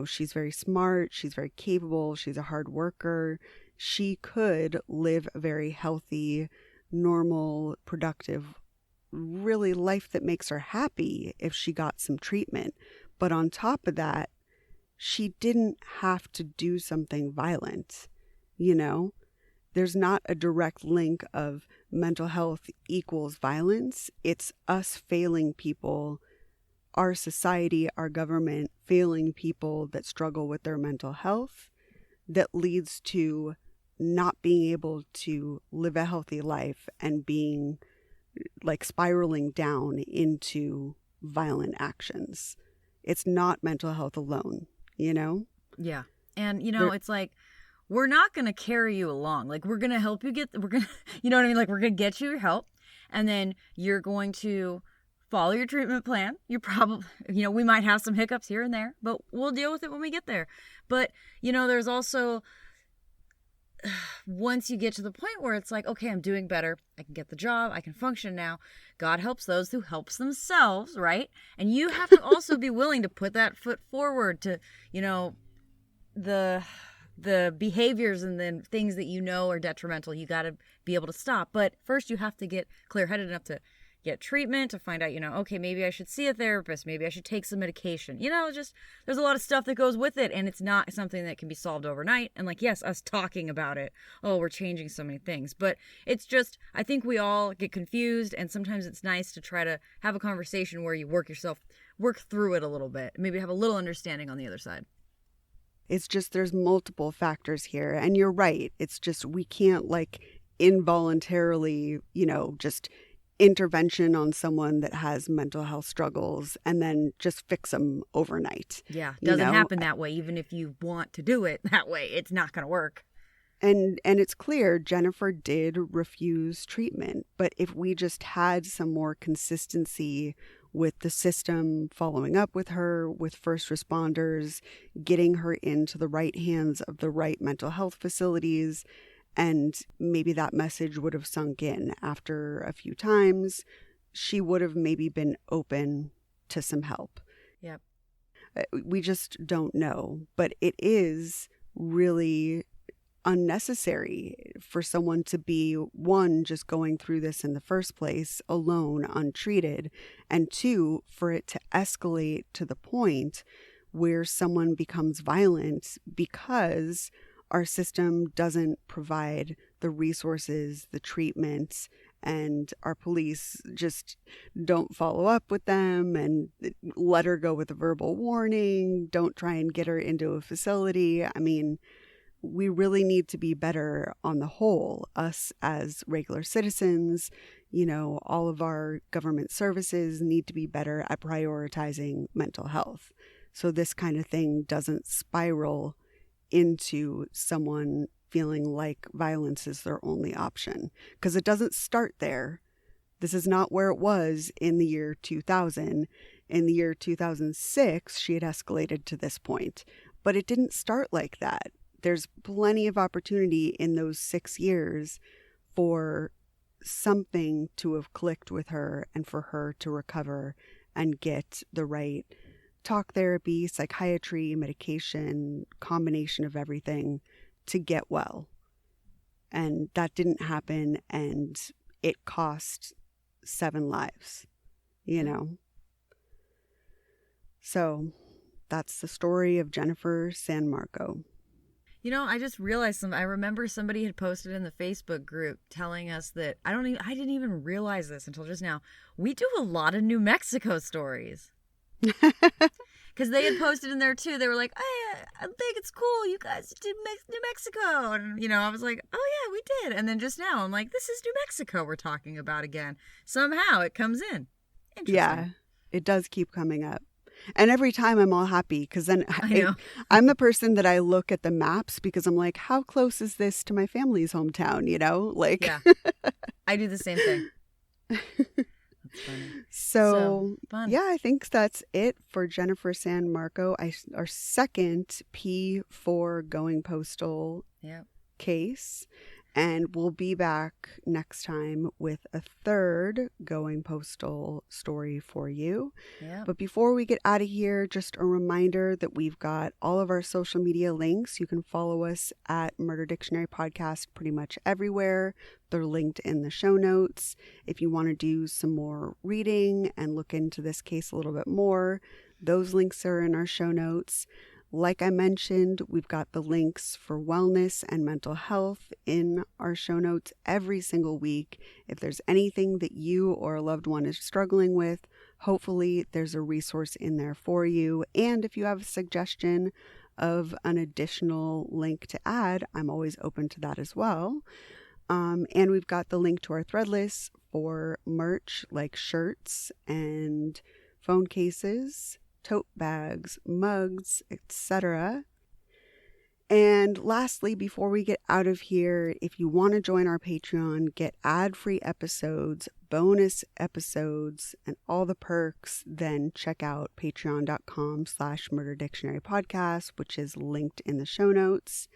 she's very smart, she's very capable, she's a hard worker, she could live a very healthy, normal, productive, really life that makes her happy if she got some treatment. But on top of that, she didn't have to do something violent. There's not a direct link of mental health equals violence. It's us failing people, our society, our government failing people that struggle with their mental health, that leads to not being able to live a healthy life and being spiraling down into violent actions. It's not mental health alone, Yeah. And, it's like, we're not going to carry you along. We're going to help you we're going to, you know what I mean? We're going to get you your help, and then you're going to follow your treatment plan. You probably, we might have some hiccups here and there, but we'll deal with it when we get there. But, there's also, once you get to the point where it's like, okay, I'm doing better. I can get the job. I can function now. God helps those who helps themselves, right? And you have to also be willing to put that foot forward to, the behaviors and the things that are detrimental. You got to be able to stop. But first you have to get clear-headed enough to get treatment, to find out, okay, maybe I should see a therapist. Maybe I should take some medication. Just there's a lot of stuff that goes with it, and it's not something that can be solved overnight. And yes, us talking about it, we're changing so many things. But it's just, I think we all get confused, and sometimes it's nice to try to have a conversation where you work through it a little bit, maybe have a little understanding on the other side. It's just there's multiple factors here. And you're right. It's just we can't involuntarily, just intervention on someone that has mental health struggles and then just fix them overnight. Yeah, it doesn't happen that way. Even if you want to do it that way, it's not going to work. And it's clear Jennifer did refuse treatment. But if we just had some more consistency with the system following up with her, with first responders, getting her into the right hands of the right mental health facilities, and maybe that message would have sunk in after a few times, she would have maybe been open to some help. Yep. We just don't know. But it is really unnecessary for someone to be, one, just going through this in the first place, alone, untreated, and two, for it to escalate to the point where someone becomes violent because our system doesn't provide the resources, the treatments, and our police just don't follow up with them and let her go with a verbal warning, don't try and get her into a facility. I mean, we really need to be better on the whole, us as regular citizens. All of our government services need to be better at prioritizing mental health, so this kind of thing doesn't spiral into someone feeling like violence is their only option, because it doesn't start there. This is not where it was in the year 2000. In the year 2006, she had escalated to this point, but it didn't start like that. There's plenty of opportunity in those 6 years for something to have clicked with her and for her to recover and get the right talk therapy, psychiatry, medication, combination of everything to get well. And that didn't happen, and it cost 7 lives, So that's the story of Jennifer San Marco. I just realized I remember somebody had posted in the Facebook group telling us that I didn't even realize this until just now. We do a lot of New Mexico stories. Because they had posted in there too. They were like, hey, I think it's cool. You guys did New Mexico. And, I was like, oh yeah, we did. And then just now I'm like, this is New Mexico we're talking about again. Somehow it comes in. Interesting. Yeah, it does keep coming up. And every time I'm all happy because then I'm the person that I look at the maps because I'm like, how close is this to my family's hometown? Yeah, I do the same thing. That's funny. So fun. Yeah, I think that's it for Jennifer San Marco. Our second P4 going postal case. And we'll be back next time with a third going postal story for you. Yeah. But before we get out of here, just a reminder that we've got all of our social media links. You can follow us at Murder Dictionary Podcast pretty much everywhere. They're linked in the show notes. If you want to do some more reading and look into this case a little bit more, those links are in our show notes. Like I mentioned, we've got the links for wellness and mental health in our show notes every single week. If there's anything that you or a loved one is struggling with, hopefully there's a resource in there for you. And if you have a suggestion of an additional link to add, I'm always open to that as well. And we've got the link to our thread list for merch like shirts and phone cases, tote bags, mugs, etc. And lastly, before we get out of here, if you want to join our Patreon, get ad-free episodes, bonus episodes, and all the perks, then check out patreon.com/murderdictionarypodcast, which is linked in the show notes.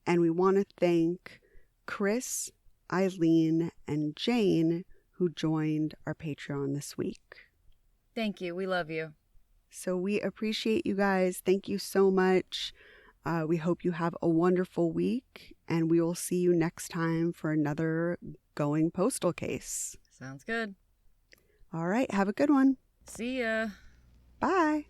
And we want to thank Chris, Eileen, and Jane, who joined our Patreon this week. Thank you. We love you. So we appreciate you guys. Thank you so much. We hope you have a wonderful week, and we will see you next time for another Going Postal case. Sounds good. All right. Have a good one. See ya. Bye.